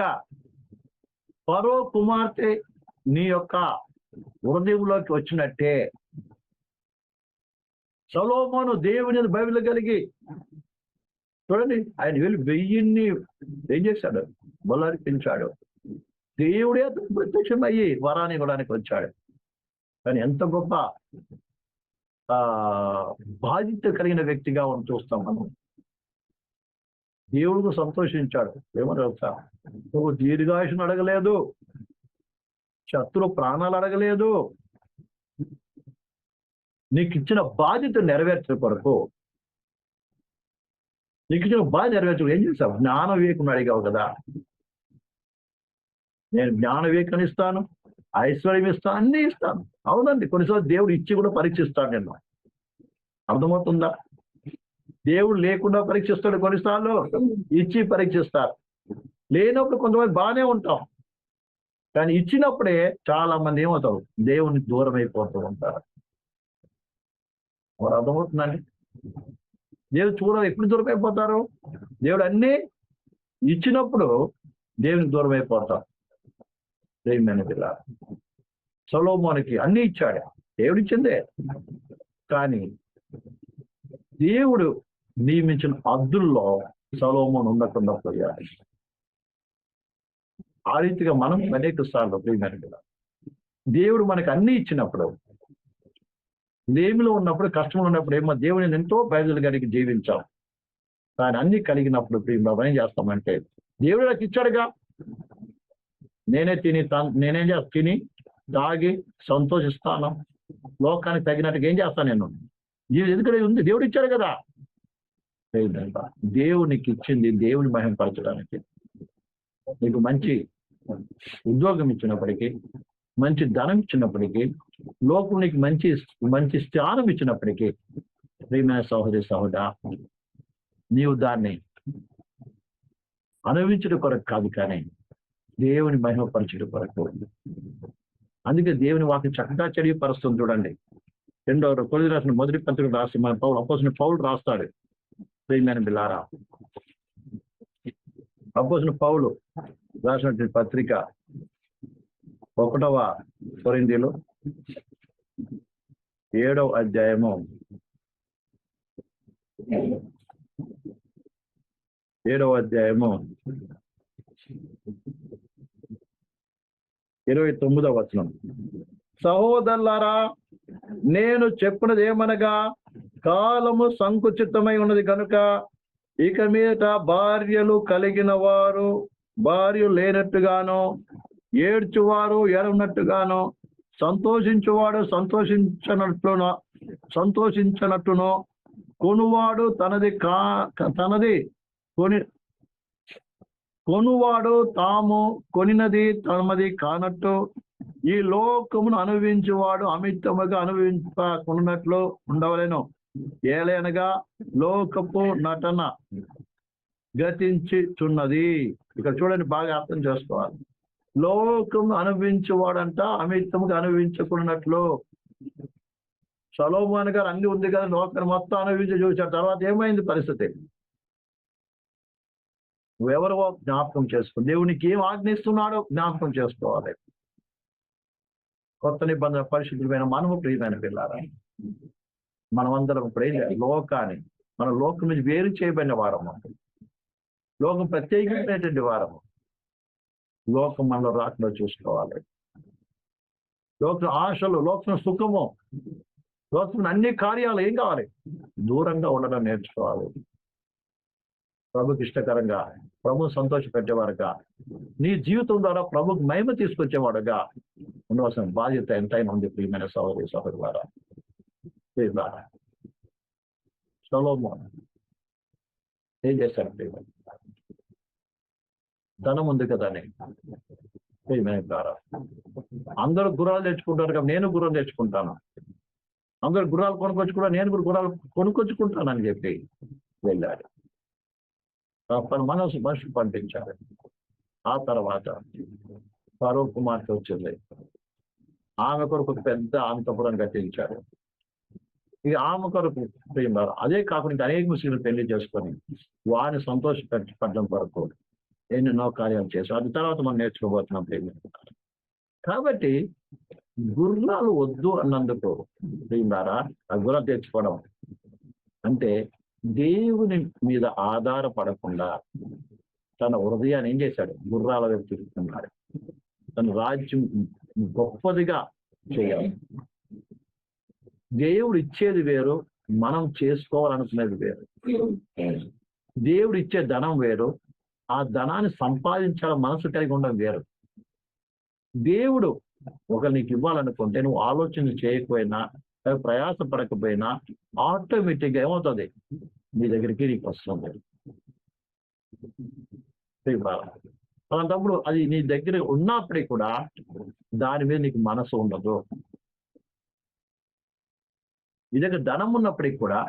ఫరో కుమార్తె నీ యొక్క హృదయంలోకి వచ్చినట్టే. సొలొమోను దేవుని బైబిల్ కలిగి చూడండి, ఆయన వెళ్ళి 1000ని ఏం చేశాడు? బలర్పించాడు. దేవుడే ప్రత్యక్షమయ్యి వరాన్ని ఇవ్వడానికి వచ్చాడు. కానీ ఎంత గొప్ప బాధ్యత కలిగిన వ్యక్తిగా మనం చూస్తాం. మనం దేవుడు సంతోషించాడు. ఏమని తెలుసా? నువ్వు దీర్ఘాయుషను అడగలేదు, శత్రు ప్రాణాలు అడగలేదు, నీకు ఇచ్చిన బాధ్యత నెరవేర్చే కొరకు, నీకు ఇచ్చిన బాధ్యత నెరవేర్చు ఏం చేస్తావు? జ్ఞాన వివేకం అడిగావు కదా, నేను జ్ఞాన వివేకం ఇస్తాను, ఐశ్వర్యం ఇస్తాను, అన్నీ ఇస్తాను. అవునండి, కొన్నిసార్లు దేవుడు ఇచ్చి కూడా పరీక్షిస్తాడు నిన్ను. అర్థమవుతుందా? దేవుడు లేకుండా పరీక్షిస్తాడు, కొన్నిసార్లు ఇచ్చి పరీక్షిస్తారు. లేనప్పుడు కొంతమంది బాగానే ఉంటాం, కానీ ఇచ్చినప్పుడే చాలా మంది ఏమవుతారు? దేవునికి దూరం అయిపోతూ ఉంటారు. వారు అర్థమవుతుందండి? దేవుడు చూడాలి, ఎప్పుడు దూరం అయిపోతారు? దేవుడు అన్నీ ఇచ్చినప్పుడు దేవునికి దూరం అయిపోతాం. దేవుని పిల్ల సొలొమోనుకి అన్ని ఇచ్చాడు, దేవుడు ఇచ్చిందే. కానీ దేవుడు నియమించిన హద్దుల్లో సొలొమోను ఉండకుండా పోయాడు. ఆ రీతిగా మనం అనేక సార్లు ప్రియమైన పిల్ల దేవుడు మనకి అన్ని ఇచ్చినప్పుడు, లేమిలో ఉన్నప్పుడు, కష్టంలో ఉన్నప్పుడు ఏమో దేవుని ఎంతో ప్రజలు కలిగి జీవించాం. కానీ అన్ని కలిగినప్పుడు ప్రియ ఏం చేస్తామంటే, దేవుడు నాకు ఇచ్చాడుగా, నేనేం చేస్తా? తిని తాగి సంతోషిస్తాను, లోకానికి తగినట్టుగా ఏం చేస్తాను నేను? ఎందుకంటే ఉంది, దేవుడు ఇచ్చాడు కదా. దేవునికి ఇచ్చింది దేవుని మహిమపరచడానికి. నీకు మంచి ఉద్యోగం ఇచ్చినప్పటికీ, మంచి ధనం ఇచ్చినప్పటికీ, లోకం నీకు మంచి స్థానం ఇచ్చినప్పటికీ, ప్రియమైన సహోదరి సహోదరా, నీవు దాన్ని అనుభవించడం కొరకు కాదు, కానీ దేవుని మహిమపరచడం కొరకు. అందుకే దేవుని వాక్యం చక్కగా చదివిపరుస్తుంది. చూడండి, 2వ కొరింథీయులకు రాసిన మొదటి పత్రిక రాసి మన అపోస్తలుడైన పౌలు రాస్తాడు. ప్రియమైన బిల్లారా, అపోస్తలుడైన పౌలు రాసినటువంటి పత్రిక 1వ కొరింథీయులు 7వ అధ్యాయము 29వ వచనం. సహోదరులారా, నేను చెప్పినది ఏమనగా, కాలము సంకుచితమై ఉన్నది కనుక ఇక మీద భార్యలు కలిగిన వారు భార్యలు లేనట్టుగాను, ఏడ్చువారు ఏడవనట్టుగాను, సంతోషించువాడు సంతోషించనట్టును, కొనువాడు తనది కొని కొనువాడు తాము కొనినది తమది కానట్టు ఈ లోకమును అనుభవించేవాడు అమితముగా అనుభవింపకున్నట్లు ఉండవలేను. ఏలైనగా లోకపు నటన గతించుచున్నది. ఇక్కడ చూడండి, బాగా అర్థం చేసుకోవాలి. లోకం అనుభవించేవాడంట అమితముగా అనుభవించుకున్నట్లు. సొలొమోను గారు అన్ని ఉంది కదా, లోకాన్ని మొత్తం అనుభవించి చూశారు. తర్వాత ఏమైంది పరిస్థితి? నువ్వెవరో జ్ఞాపకం చేసుకో. దేవునికి ఏం ఆజ్ఞిస్తున్నాడో జ్ఞాపకం చేసుకోవాలి. కొత్త నిబంధన పరిశుద్ధమైన మనము ప్రియమైన పిల్లారా, మనమందరం లోకాన్ని, మన లోకం నుంచి వేరు చేయబడిన వారము, లోకం ప్రత్యేకమైనటువంటి వారము. లోకం మనలో రాకుండా చూసుకోవాలి. లోక ఆశలు, లోకం సుఖము, లోకం అన్ని కార్యాలు ఏం కావాలి? దూరంగా ఉండడం నేర్చుకోవాలి. ప్రభుకి ఇష్టకరంగా, ప్రభు సంతోషపెట్టేవారుగా, నీ జీవితం ద్వారా ప్రభుకి మహిమ తీసుకొచ్చేవాడుగా ఉండవలసిన బాధ్యత ఎంతైనా ఉంది ప్రియమైన సహోదరి సహోదరులారా. సొలొమోను ఏం చేశాడు? ప్రియమైన ధనం ఉంది కదా అని ప్రియమైన ద్వారా అందరూ గుర్రాలు తెచ్చుకుంటారు కదా, నేను గుర్రం తెచ్చుకుంటాను. అందరు గుర్రాలు కొనుక్కొచ్చుకుంటా, నేను కూడా గుర్రాలు కొనుక్కొచ్చుకుంటానని చెప్పి వెళ్ళాడు. మనుషులు పంపించారు. ఆ తర్వాత ఫరో కుమార్తె వచ్చింది. ఆమె కొరకు పెద్ద అంతఃపురం కట్టించాడు. ఇక ఆమె కొరకు ప్రియులారా, అదే కాకుండా ఇంకా అనేక ముస్లింలు పెళ్లి చేసుకొని వారిని సంతోషపెట్టడం కొరకు ఎన్నెన్నో కార్యాలు చేశారు. అది తర్వాత మనం నేర్చుకోబోతున్నాం ప్రియులారా. కాబట్టి గుర్రాలు వద్దు అన్నందుకు ప్రియులారా, ఆ గుర్రం తెచ్చుకోవడం అంటే దేవుని మీద ఆధారపడకుండా తన హృదయాన్ని ఏం చేశాడు? గుర్రాల వైపు తిరుగుతున్నాడు. తన రాజ్యం గొప్పదిగా చేయాలి. దేవుడు ఇచ్చేది వేరు, మనం చేసుకోవాలనుకునేది వేరు. దేవుడు ఇచ్చే ధనం వేరు, ఆ ధనాన్ని సంపాదించాల మనసు కలిగి ఉండడం వేరు. దేవుడు ఒక నీకు ఇవ్వాలనుకుంటే నువ్వు ఆలోచన చేయకపోయినా, ప్రయాస పడకపోయినా ఆటోమేటిక్గా ఏమవుతుంది? నీ దగ్గరికి నీకు వస్తుంది. అలాంటప్పుడు అది నీ దగ్గర ఉన్నప్పటికీ కూడా దాని మీద నీకు మనసు ఉండదు. నీ దగ్గర ధనం ఉన్నప్పటికి కూడా,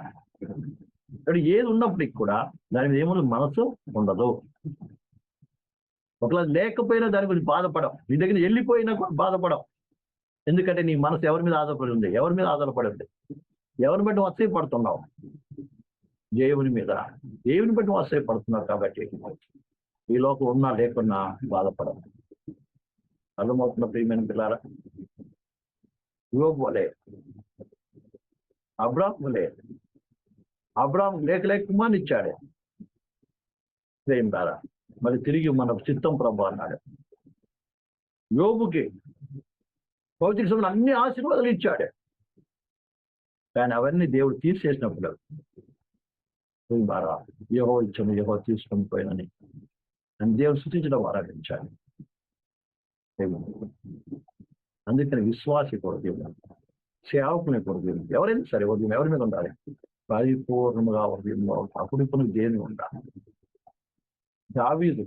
ఏది ఉన్నప్పటికి కూడా దాని మీద ఏముంది? మనసు ఉండదు. ఒకవేళ లేకపోయినా దాని గురించి బాధపడం, నీ దగ్గర వెళ్ళిపోయినా కూడా బాధపడం. ఎందుకంటే నీ మనసు ఎవరి మీద ఆధారపడి ఉంది? ఎవరి మీద ఆధారపడి ఉంది? ఎవరిని బట్టి వస్తేపడుతున్నావు? దేవుని మీద. దేవుని బట్టి వస్తేపడుతున్నావు. కాబట్టి ఈ లోకం ఉన్నా లేకున్నా బాధపడవు. అర్థమవుతున్న ప్రియమైన పిల్లారా, యోబు వలే, అబ్రాహాము వలే. అబ్రాహాము లేక కుమారుని ఇచ్చాడు ప్రేమ ద్వారా, మరి తిరిగి మన చిత్తం ప్రభు అన్నాడు. యోబుకి భౌతిక సమయంలో అన్ని ఆశీర్వాదాలు ఇచ్చాడు, కానీ అవన్నీ దేవుడు తీసేసినప్పుడు యెహోవా ఇచ్చాను, యెహోవా తీసుకొని పోయినని అని దేవుడు స్తుతించడం ఆరాధించాలి. అందుకని విశ్వాసి కొరకు, సేవకుని కొరకు, ఎవరైనా సరే ఉదయం ఎవరి మీద ఉండాలి? పరిపూర్ణముగా ఉదయంలో అప్పుడు దేవుని ఉండాలి. దావీదు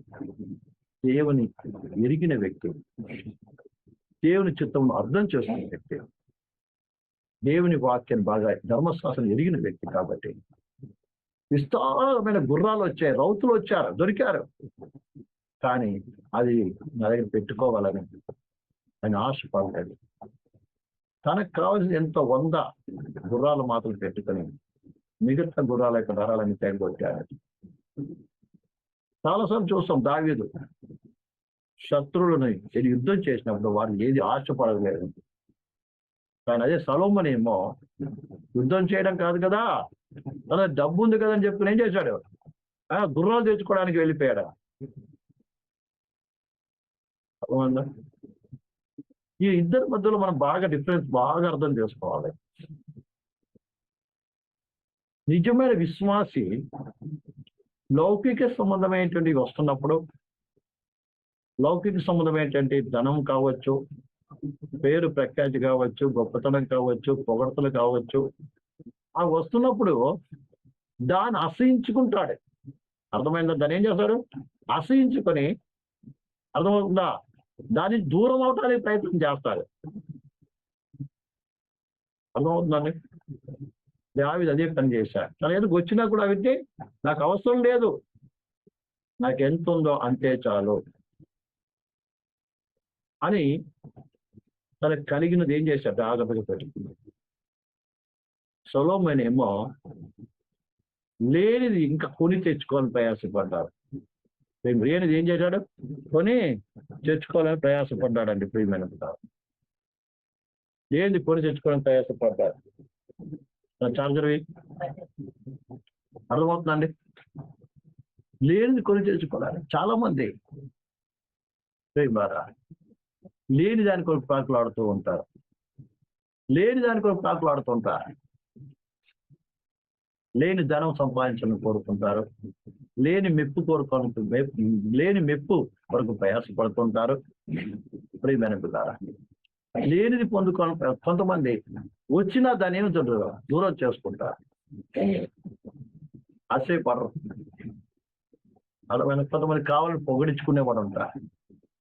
దేవుని ఎరిగిన వ్యక్తి, దేవుని చిత్తమును అర్థం చేసుకునే వ్యక్తి, దేవుని వాక్యాన్ని బాగా ధర్మశాస్త్రం ఎరిగిన వ్యక్తి. కాబట్టి విస్తారమైన గుర్రాలు వచ్చాయి, రౌతులు వచ్చారు, దొరికారు. కానీ అది నా దగ్గర పెట్టుకోవాలని ఆయన ఆశపడలేదు. తనకు కావాల్సిన ఎంత 100 గుర్రాలు మాత్రం పెట్టుకొని మిగతా గుర్రాల యొక్క ధరాలని తెగొట్టారు. చాలాసార్లు చూస్తాం దావీదు శత్రువులని యుద్ధం చేసినప్పుడు వారు ఏది ఆశపడలేదు. కానీ అదే సొలొమోను ఏమో యుద్ధం చేయడం కాదు కదా, అలా డబ్బు ఉంది కదా అని చెప్పుకుని ఏం చేశాడు? గుర్రాలు తెచ్చుకోవడానికి వెళ్ళిపోయాడు. ఈ ఇద్దరి మధ్యలో మనం బాగా డిఫరెన్స్ బాగా అర్థం చేసుకోవాలి. నిజమైన విశ్వాసి లౌకిక సంబంధమైనటువంటి వస్తున్నప్పుడు, లౌకిక సంబంధమైనటువంటి ధనం కావచ్చు, పేరు ప్రఖ్యాతి కావచ్చు, గొప్పతనం కావచ్చు, పొగడతలు కావచ్చు, ఆ వస్తున్నప్పుడు దాన్ని అసహించుకుంటాడు. అర్థమైందా? దాన్ని ఏం చేస్తారు? అసహించుకొని, అర్థమవుతుందా? దాన్ని దూరం అవటానికి ప్రయత్నం చేస్తారు. అర్థమవుతుందండి? దావీదు అదే పని చేశాడు. తన ఎదురుకు వచ్చినా కూడా వింటే నాకు అవసరం లేదు, నాకు ఎంత ఉందో అంతే చాలు అని తనకు కలిగినది ఏం చేశాడు? జాగ్రత్తగా పెట్టుకుంది. సొలొమోన్ ఏమో లేనిది ఇంకా కొని తెచ్చుకోవాలని ప్రయాసపడ్డాడు. లేనిది ఏం చేశాడు? కొని తెచ్చుకోవాలని ప్రయాసపడ్డాడండి ప్రియమైన పిల్లలు. లేనిది కొని తెచ్చుకోవాలని ప్రయాసపడ్డాడు. చార్జర్ అర్థమవుతుందండి? లేనిది కొని తెచ్చుకోవాలి. చాలా మంది లేని దాని కొరకు పాకులాడుతూ ఉంటారు. లేని దాని కొరకు పాకులాడుతూ ఉంటారు. లేని ధనం సంపాదించాలని కోరుకుంటారు. లేని మెప్పు లేని మెప్పు కొరకు ప్రయాసపడుతుంటారు. ప్రియమైన పిల్లారా, లేనిది పొందుకోవాలి. కొంతమంది వచ్చినా దాన్ని ఏమి దూరం చేసుకుంటారు, ఆశ్చర్యపడరు. అలా కొంతమంది కావాలని పొగిడించుకునేవాడు ఉంటారు.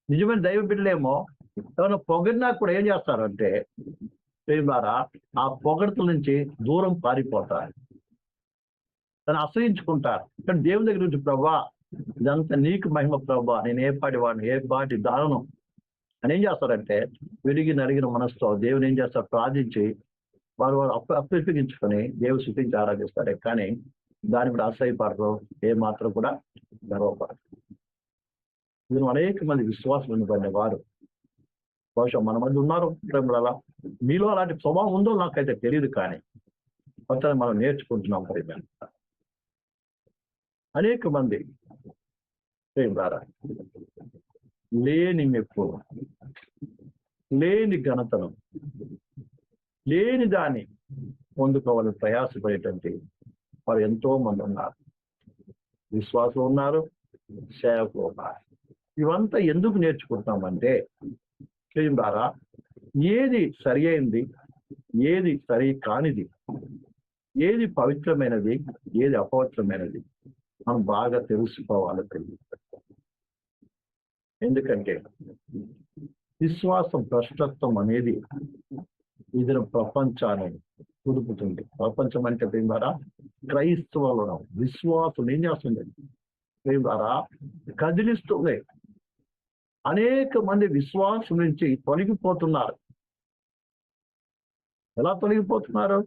నిజమైన దైవ బిడ్డలేమో ఏమైనా పొగిడినా కూడా ఏం చేస్తారంటే ప్రియులారా, ఆ పొగడ్తల నుంచి దూరం పారిపోతారు, దాన్ని అసహించుకుంటారు. కానీ దేవుని దగ్గర నుంచి ప్రభా ఇదంతా నీకు మహిమ ప్రభా, నేను ఏ పాటి వాడిని, ఏ పాటి దారుణం అని ఏం చేస్తారంటే విరిగి నరిగిన మనసుతో దేవుని ఏం చేస్తారు? ప్రార్థించి వారు అప్పగించుకొని దేవుడు స్తుతించి ఆరాధిస్తారు. కానీ దాని కూడా అసహ్యపడరు, ఏ మాత్రం కూడా గర్వపడరు. దీని అనేక మంది విశ్వాసం ఉండబడిన వారు బహుశా మన మధ్య ఉన్నారు. ప్రేమల మీలో అలాంటి స్వభావం ఉందో నాకైతే తెలియదు, కానీ కొత్తగా మనం నేర్చుకుంటున్నాం. ప్రేమ అనేక మంది ప్రేమలారా లేని మెప్పు, లేని ఘనతను, లేని దాన్ని పొందుకోవాలని ప్రయాసపడేటువంటి వారు ఎంతో మంది ఉన్నారు. విశ్వాసులు ఉన్నారు, సేవకులు ఉన్నారు. ఇవంతా ఎందుకు నేర్చుకుంటామంటే ప్రియులారా, ఏది సరి అయింది, ఏది సరి కానిది, ఏది పవిత్రమైనది, ఏది అపవిత్రమైనది మనం బాగా తెలుసుకోవాలి. ఎందుకంటే విశ్వాసం భ్రష్టత్వం అనేది ఇది ప్రపంచాన్ని కుదుపుతుంది. ప్రపంచం అంటే ప్రియులారా క్రైస్తవులను, విశ్వాసం ఏం చేస్తుంది ప్రియులారా? కదిలిస్తుంది. అనేక మంది విశ్వాసం నుంచి తొలగిపోతున్నారు. ఎలా తొలగిపోతున్నారు?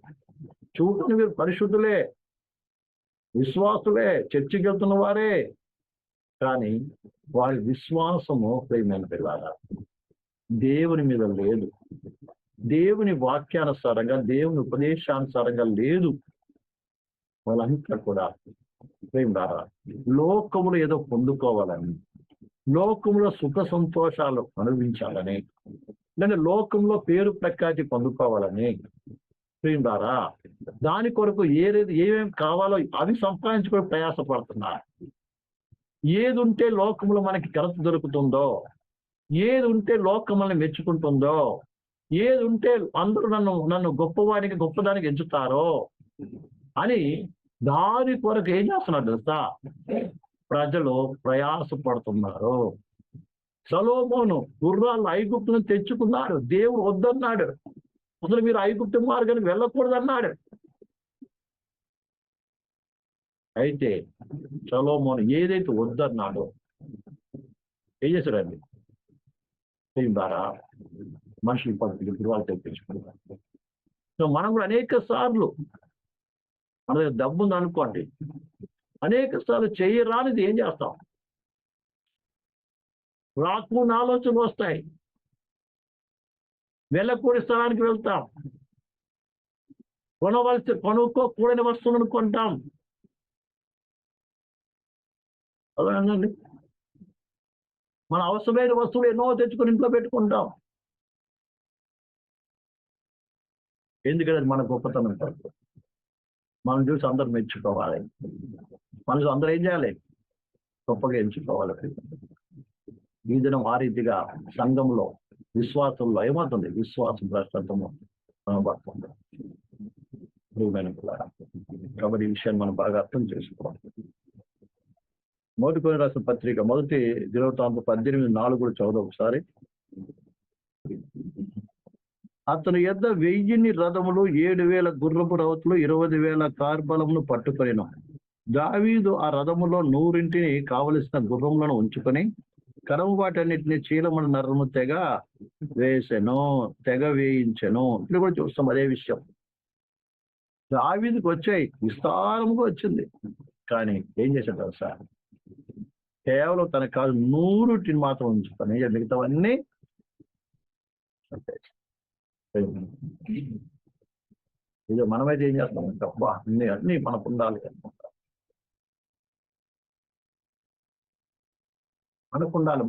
చూడని మీరు పరిశుద్ధులే, విశ్వాసులే, చర్చికి వెళ్తున్న వారే, కానీ వారి విశ్వాసము ప్రియమైన పిల్లారా దేవుని మీద లేదు, దేవుని వాక్యానుసారంగా, దేవుని ఉపదేశానుసారంగా లేదు. వాళ్ళంతా కూడా ప్రియులారా లోకములు ఏదో పొందుకోవాలని, లోకంలో సుఖ సంతోషాలు అనుభవించాలని, లేదా లోకంలో పేరు ప్రఖ్యాతి పొందుకోవాలని ప్రియులారా దాని కొరకు ఏమేమి కావాలో అవి సంపాదించుకొని ప్రయాసపడుతున్నారు. ఏది ఉంటే లోకంలో మనకి ఘనత దొరుకుతుందో, ఏది ఉంటే లోకం మనల్ని మెచ్చుకుంటుందో, ఏది ఉంటే అందరూ నన్ను గొప్పదానికి ఎంచుతారో అని దాని కొరకు ఏం చేస్తున్నారు తెలుసా? ప్రజలు ప్రయాసపడుతున్నారు. సొలొమోను గుర్రాలు ఐగుప్తును తెచ్చుకున్నాడు, దేవుడు వద్దన్నాడు. అసలు మీరు ఐగుప్తు మార్గానికి వెళ్ళకూడదన్నాడు. అయితే సొలొమోను ఏదైతే వద్దన్నాడో ఏం చేశాడండి? ద్వారా మనుషుల పద్ధతికి గుర్రాలు తెప్పించుకున్నారు. సో మనం కూడా అనేక సార్లు మన దగ్గర డబ్బు ఉంది అనుకోండి, అనేక సార్లు చేయరానిది ఏం చేస్తాం? రాకుండా ఆలోచనలు వస్తాయి. వెళ్ళకూడని స్థలానికి వెళ్తాం, కొనుక్కోకూడని వస్తువులను కొంటాం. అదేనండి, మన అవసరమైన వస్తువులు ఎన్నో తెచ్చుకొని ఇంట్లో పెట్టుకుంటాం. ఎందుకంటే మన గొప్పతనం కాదు. మనం చూసి అందరూ మెచ్చుకోవాలి, మనం అందరూ ఏం చేయాలి? గొప్పగా ఎంచుకోవాలి. ఈ దినం ఆ రీతిగా సంఘంలో విశ్వాసంలో ఏమవుతుంది? విశ్వాసం భ్రష్టత్వము కనబడుతుంది. కాబట్టి ఈ విషయాన్ని మనం బాగా అర్థం చేసుకోవాలి. మొదటి కొరింథీయులకు రాసిన పత్రిక 1 కూడా చదువు ఒకసారి. అతని యొద్ద 1000 రథములు, 7000 గుర్రపు రౌతులు, 20,000 కార్బలములు పట్టుకొనిను. దావీదు ఆ రథములో 100 కావలసిన గుర్రములను ఉంచుకొని కరము వాటన్నిటిని చీలముల నరము తెగ వేయించెను. ఇప్పుడు కూడా చూస్తాం అదే విషయం. దావీదుకు వచ్చాయి, విస్తారముగా వచ్చింది. కానీ ఏం చేశాడు సార్? కేవలం తన కాదు 100 మాత్రం ఉంచుకొని మిగతావన్నీ ఇది మనమైతే ఏం చేస్తాం? అబ్బా అన్ని మనకు ఉండాలి అనుకుంటాం.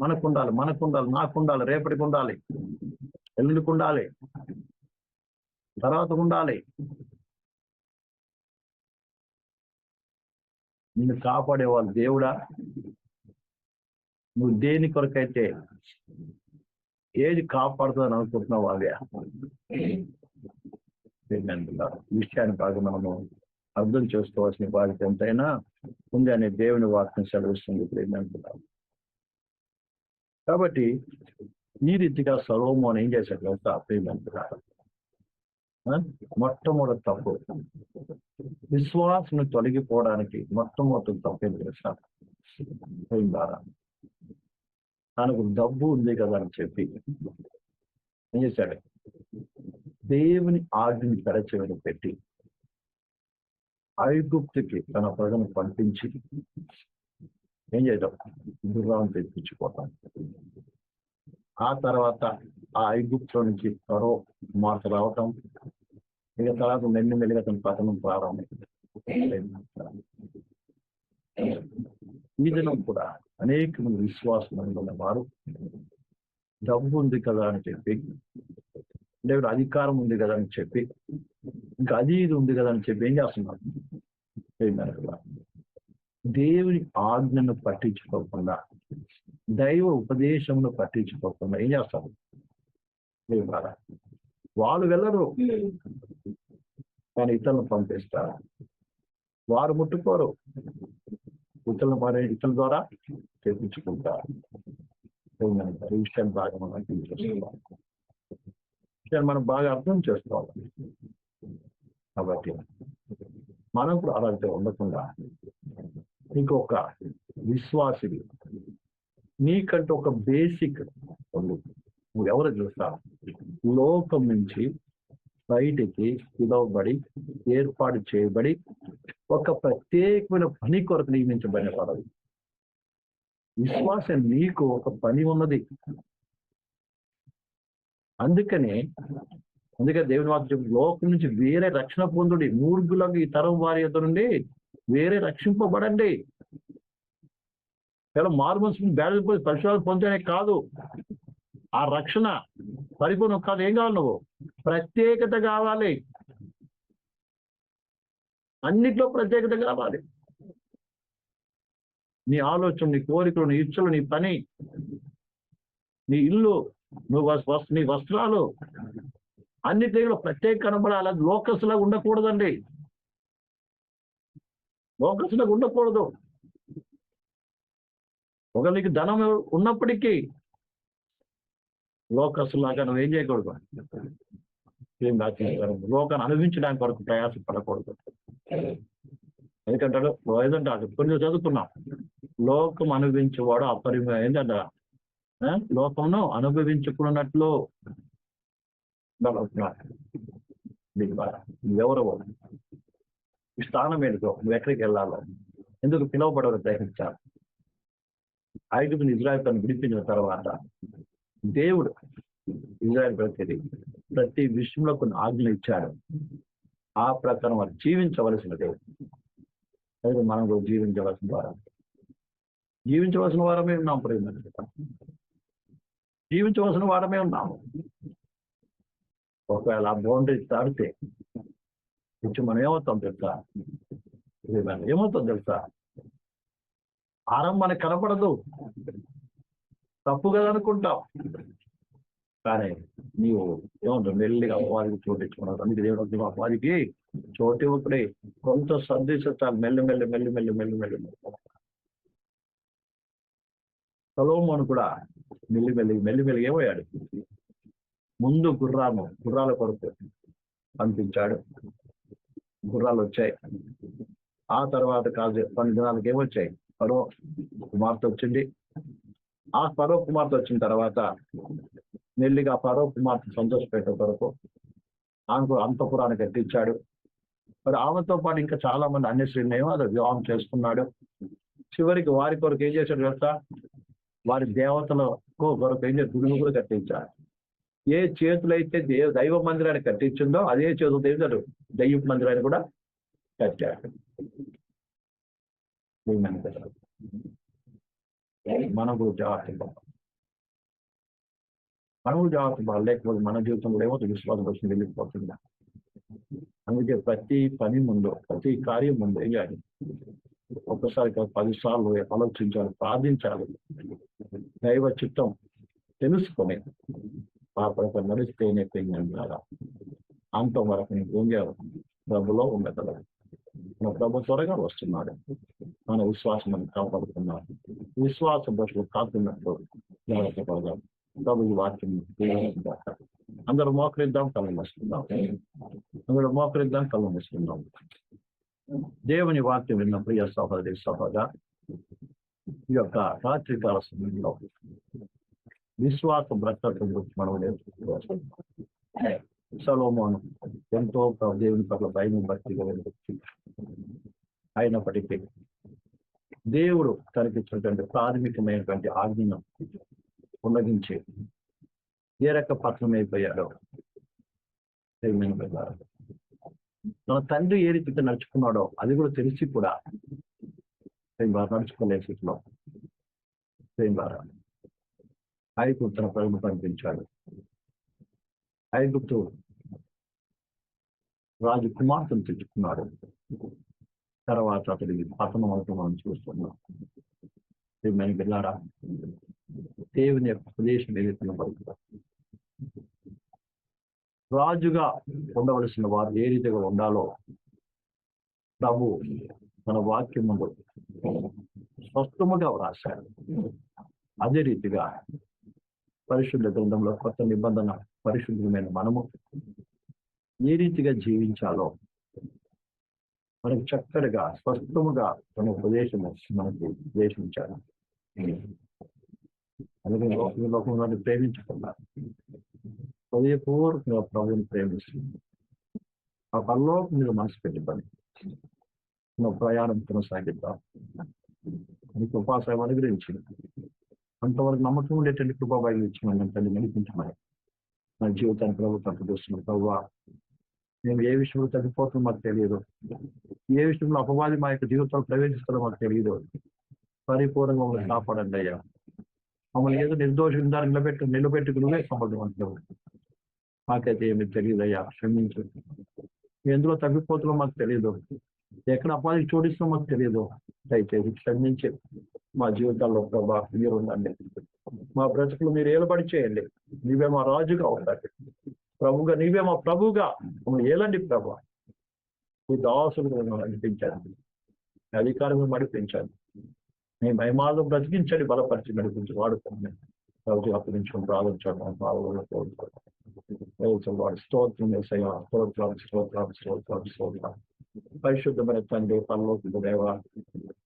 మనకుండాలి, నాకుండాలి, రేపటికి ఉండాలి, ఎల్లుండికి ఉండాలి, తర్వాత ఉండాలి. నిన్ను కాపాడేవాళ్ళు దేవుడా. నువ్వు దేని కొరకైతే ఏది కాపాడుతుందని అనుకుంటున్నావు అవే విషయాన్ని బాగా మనము అర్థం చేసుకోవాల్సిన బాధ్యత ఎంతైనా ఉంది అనే దేవుని వాక్యం సెలవిస్తుంది. ప్రేమంటున్నారు. కాబట్టి ఈ రీతిగా సొలొమోను ఏం చేశాడు కదా? ప్రేమంటున్నారు. మొట్టమొదటి తప్పు విశ్వాసం తొలగిపోవడానికి మొట్టమొదటి తప్పు ఏం చేశాడు? తనకు డబ్బు ఉంది కదా అని చెప్పి ఏం చేశాడు? దేవుని ఆజ్ఞని పెడచెవిని పెట్టి ఐగుప్తుకి తన ప్రజలను పంపించి ఏం చేయడం? గుర్రాన్ని తెప్పించుకోవటం. ఆ తర్వాత ఆ ఐగుప్తులో నుంచి త్వరో మార్పు రావటం, ఇక తర్వాత మెల్లిమెల్లిగా తన పతనం ప్రారంభమైంది. ఈ దినం కూడా అనేక మంది విశ్వాసం ఉన్న వారు డబ్బు ఉంది కదా అని చెప్పి, లేదా అధికారం ఉంది కదా అని చెప్పి, ఇంకా అది ఇది ఉంది కదా అని చెప్పి ఏం చేస్తున్నారు? దేవుని ఆజ్ఞను పట్టించుకోకుండా, దైవ ఉపదేశంను పట్టించుకోకుండా ఏం చేస్తారు? వాళ్ళు వెళ్ళరు, కానీ ఇతరులను పంపిస్తారు. వారు ముట్టుకోరు, ఇతరుల ద్వారా తెప్పించుకుంటారు. ఈ విషయాన్ని బాగా మనం బాగా అర్థం చేసుకోవాలి. కాబట్టి మనం కూడా అలాంటి ఉండకుండా ఇంకొక విశ్వాసివి నీకంటే ఒక బేసిక్ ఉంది. నువ్వు ఎవరు చూస్తా? లోకం నుంచి బయటికి పిలువబడి ఏర్పాటు చేయబడి ఒక ప్రత్యేకమైన పని కొరకు నియమించబడిన పదవి. విశ్వాసం నీకు ఒక పని ఉన్నది. అందుకనే దేవుని వాక్యం లోకం నుంచి వేరే రక్షణ పొందుడి, మూర్ఖులకు ఈ తరం వారి యొద్ద నుండి వేరే రక్షింపబడండి. కేవలం మారుమనసు బ్యాలెన్స్ పోయి పరిశుభ్రత పొందనే కాదు, ఆ రక్షణ పరిపూర్ణం కాదు. ఏం కావాలి? నువ్వు ప్రత్యేకత కావాలి. అన్నిట్లో ప్రత్యేకత కావాలి. నీ ఆలోచన, నీ కోరికలు, నీ ఇచ్చలు, నీ పని, నీ ఇల్లు, నీ వస్త్రాలు అన్నిటిలో ప్రత్యేక కనబడాలి. అది లోకస్లాగా ఉండకూడదండి. లోకస్లాగా ఉండకూడదు. ఒక నీకు ధనం ఉన్నప్పటికీ లోకస్లాగా నువ్వు ఏం చేయకూడదు? లోకాన్ని అనుభవించడానికి వరకు ప్రయాసపడకూడదు. ఎందుకంటే ఏదంటే కొన్ని చదువుకున్నాం, లోకం అనుభవించేవాడు ఏంటంట, లోకంను అనుభవించుకున్నట్లు ఎవరు ఈ స్థానం ఏంటో, నువ్వు ఎక్కడికి వెళ్ళాలో, ఎందుకు పిలువబడవని గ్రహించాలి. ఐగుప్తుని ఇజ్రాయెల్ తను విడిపించిన తర్వాత దేవుడు ఇజ్రాయెల్ ప్రతి విషయంలో కొన్ని ఆజ్ఞలు ఇచ్చాడు. ఆ ప్రకారం వారు జీవించవలసిన దేవుడు. అయితే మనం కూడా జీవించవలసిన వారమే ఉన్నాం. జీవించవలసిన వారమే ఉన్నాము. ఒకవేళ ఆ బౌండరీ దాటితే కొంచెం మనం ఏమవుతాం తెలుసా? ఆరం మనకు కనపడదు, తప్పు కదా అనుకుంటాం. కానీ నీవు ఏమంటావు? మెల్లిగా అపవాదికి చోటు ఇచ్చుకున్నావు. అందుకే దేవుడు అపవాదికి చోటు ఇవ్వకుడే, కొంత సర్దిస్తాను. మెల్లి సొలొమోను కూడా మెల్లిమెల్లి ఏమయ్యాడు, ముందు గుర్రాల కొరకు పంపించాడు. గుర్రాలు వచ్చాయి. ఆ తర్వాత కాదు 12 దినాలకు ఏమొచ్చాయి, ఫరో కుమార్తె వచ్చింది. ఆ ఫరో కుమార్తె వచ్చిన తర్వాత మెల్లిగా ఫరో కుమార్తె సంతోషపెట్టే కొరకు ఆమెకు అంతఃపురాన్ని కట్టించాడు. మరి ఆమెతో పాటు ఇంకా చాలా మంది అన్య స్త్రీలను అది వివాహం చేసుకున్నాడు. చివరికి వారి కొరకు ఏం చేశాడు తెలుసా, వారి దేవతల కొరకు ఏం చేసి గుడులు కూడా కట్టించాడు. ఏ చేతులైతే దైవ మందిరాన్ని కట్టించిందో అదే చేతులు దేవుడు దైవ మందిరాన్ని కూడా కట్టాడు. మనం కూడా జాగ్రత్త పడాలి, లేకపోతే మన జీవితంలో ఏమో విశ్వాసం కోసం వెళ్ళిపోతుంది. అందుకే ప్రతి పని ముందు, ప్రతి కార్యం ముందు ఏం చేయాలి, ఒక్కసారి 10 సార్లు ఆలోచించాలి, ప్రార్థించాలి, దైవ చిత్తం తెలుసుకొని ఆ ప్రకారం నడిస్తేనే పెంచాలి. అంతం వరకు ఏం చేయాలి, ప్రభులో ఉండగలరు. మన ప్రభు త్వరగా వస్తున్నాడు, మన విశ్వాసం మనం కాపాడుతున్నాడు. విశ్వాస దశలు కాకున్నట్టు జాగ్రత్త పడదాం. ప్రభు వాక్యం అందరూ మోకరిద్దాం, కళ్ళు మూసుకుందాం. దేవుని వాక్యం విన్న ప్రియ సహోదరి సహోదర, ఈ యొక్క రాత్రికాల సమయంలో విశ్వాసం బ్రతకడం గురించి మనం నేర్చుకోవాలి. సొలొమోను ఎంతో దేవుని పట్ల భయం భక్తిగా వ్యక్తి అయినప్పటికీ దేవుడు తనకిచ్చినటువంటి ప్రాథమికమైనటువంటి ఆజ్ఞను ఉల్లంఘించి ఏ రక పత్రమైపోయాడో తన తండ్రి ఏ రీతితో నడుచుకున్నాడో అది కూడా తెలిసి కూడా నడుచుకోలే స్థితిలో ఐగుప్తు తన ప్రజలు పంపించాడు. ఐగుప్తు రాజు కుమార్తెను తెచ్చుకున్నాడు. తర్వాత అతడికి పతనం అవుతూ మనం చూస్తున్నాం. బిడ్డలారా, దేవుని యొక్క ప్రదేశం ఏదైతే పడుతుందో, రాజుగా ఉండవలసిన వారు ఏ రీతిగా ఉండాలో ప్రభు మన వాక్యం ముందు స్పష్టముగా వ్రాశాడు. అదే రీతిగా పరిశుద్ధ గ్రంథంలో కొత్త నిబంధన పరిశుద్ధమైన మనము ఏ రీతిగా జీవించాలో మనకు చక్కటిగా స్పష్టముగా తన ఉపదేశం మనకు ఉపదేశించాడు. అలాగే లోకంలో ప్రేమించుకున్నారు, హృదయపూర్వకంగా ప్రభువుని ప్రేమిస్తుంది. ఆ పరలోకం మీద మనసు పెట్టుకొని ప్రయాణం కొనసాగిద్దాం. నీకు ఉపాసాయం అనుగ్రహించింది, అంతవరకు నమ్మకం ఉండేటువంటి కృపాభాగ్యం ఇచ్చిన తల్లి నడిపించమని నా జీవితాన్ని ప్రభుత్వం చూస్తున్నాం. ప్రభావ మేము ఏ విషయంలో తగ్గిపోతుందో మాకు తెలియదు, ఏ విషయంలో అపవాది మా యొక్క జీవితంలో ప్రవేశిస్తుందో మాకు తెలియదు. పరిపూర్ణంగా మమ్మల్ని కాపాడండి అయ్యా. మమ్మల్ని ఏదో నిర్దోషం నిలబెట్టుకు నువ్వే సమర్థవంతుడు. మాకైతే ఏమి తెలియదు అయ్యా, క్షమించు. ఎందులో తగ్గిపోతుందో మాకు తెలియదు, ఎక్కడ అపాధికి చోటిస్తుందో మాకు తెలియదు. దయచేసి క్షమించి మా జీవితాల్లో ప్రభా మీరు ఉండండి. మా బ్రతుకులు మీరు ఏలుబడి చేయండి. నీవే మా రాజుగా ఉండండి ప్రభుగా, నీవే మా ప్రభుగా మమ్మల్ని ఏలండి ప్రభా. మీ దాసులు నడిపించండి, అధికారులు నడిపించండి, మీ మహిమాలను బ్రతికించండి, బలపరిచి నడిపించి వాడుకోండి. రోజు అప్పగించుకుని ప్రార్థించడం స్తోత్రం. పరిశుద్ధమైన తండ్రి, పరలోకపు దేవా,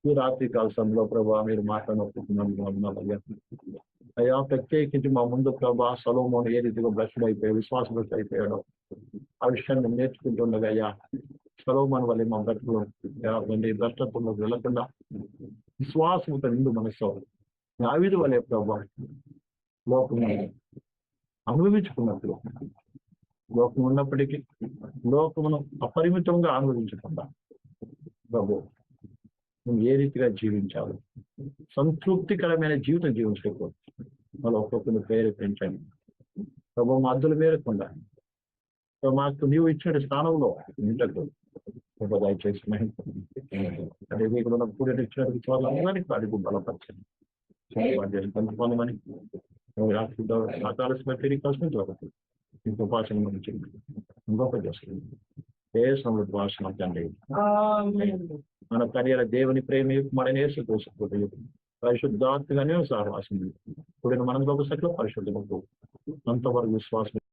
ఈ రాత్రి కాల సమయంలో ప్రభా మీరు మాట్లాడుతున్నాం అయ్యా. ప్రత్యేకించి మా ముందు ప్రభా సొలొమోను ఏ రీతిగా భ్రష్టుడు అయిపోయాడు, విశ్వాసం అయిపోయాడో ఆ విషయాన్ని నేర్చుకుంటుండగా అయ్యా, సొలొమోను వల్ల మా బ్రతుకులు భ్రష్టత్వంలోకి వెళ్లకుండా విశ్వాసంతో నిండు మనసు దావీదు వలె ప్రభా లోకము అనుభవించుకున్నట్లు, లోకం ఉన్నప్పటికీ లోకమును అపరిమితంగా అనుభవించకుండా ప్రభు నువ్వు ఏ రీతిగా జీవించాలి, సంతృప్తికరమైన జీవితం జీవించకపోతే మళ్ళీ ఒక్కొక్కరిని ప్రేరేపించండి ప్రభు. మా అద్దులు మేరకుండా మాకు నీవు ఇచ్చిన స్థానంలో ఇంటకు దయచేసి అదే మీకు కూడా ఇచ్చినట్టు వాళ్ళందరికీ అడుగు బలపరచండి. కొంతమంది తిరిగి కోసం చూడదు ఇంకో భాషను గురించి గొప్ప చేస్తుంది. ఏ సమృద్ధి భాష తండ్రి మన కరియర దేవుని ప్రేమ మన నేర్చుకోకపోతే పరిశుద్ధాత్మగానే సహవాసం ఇప్పుడు మన గొప్ప పరిశుద్ధ అంతవరకు విశ్వాసం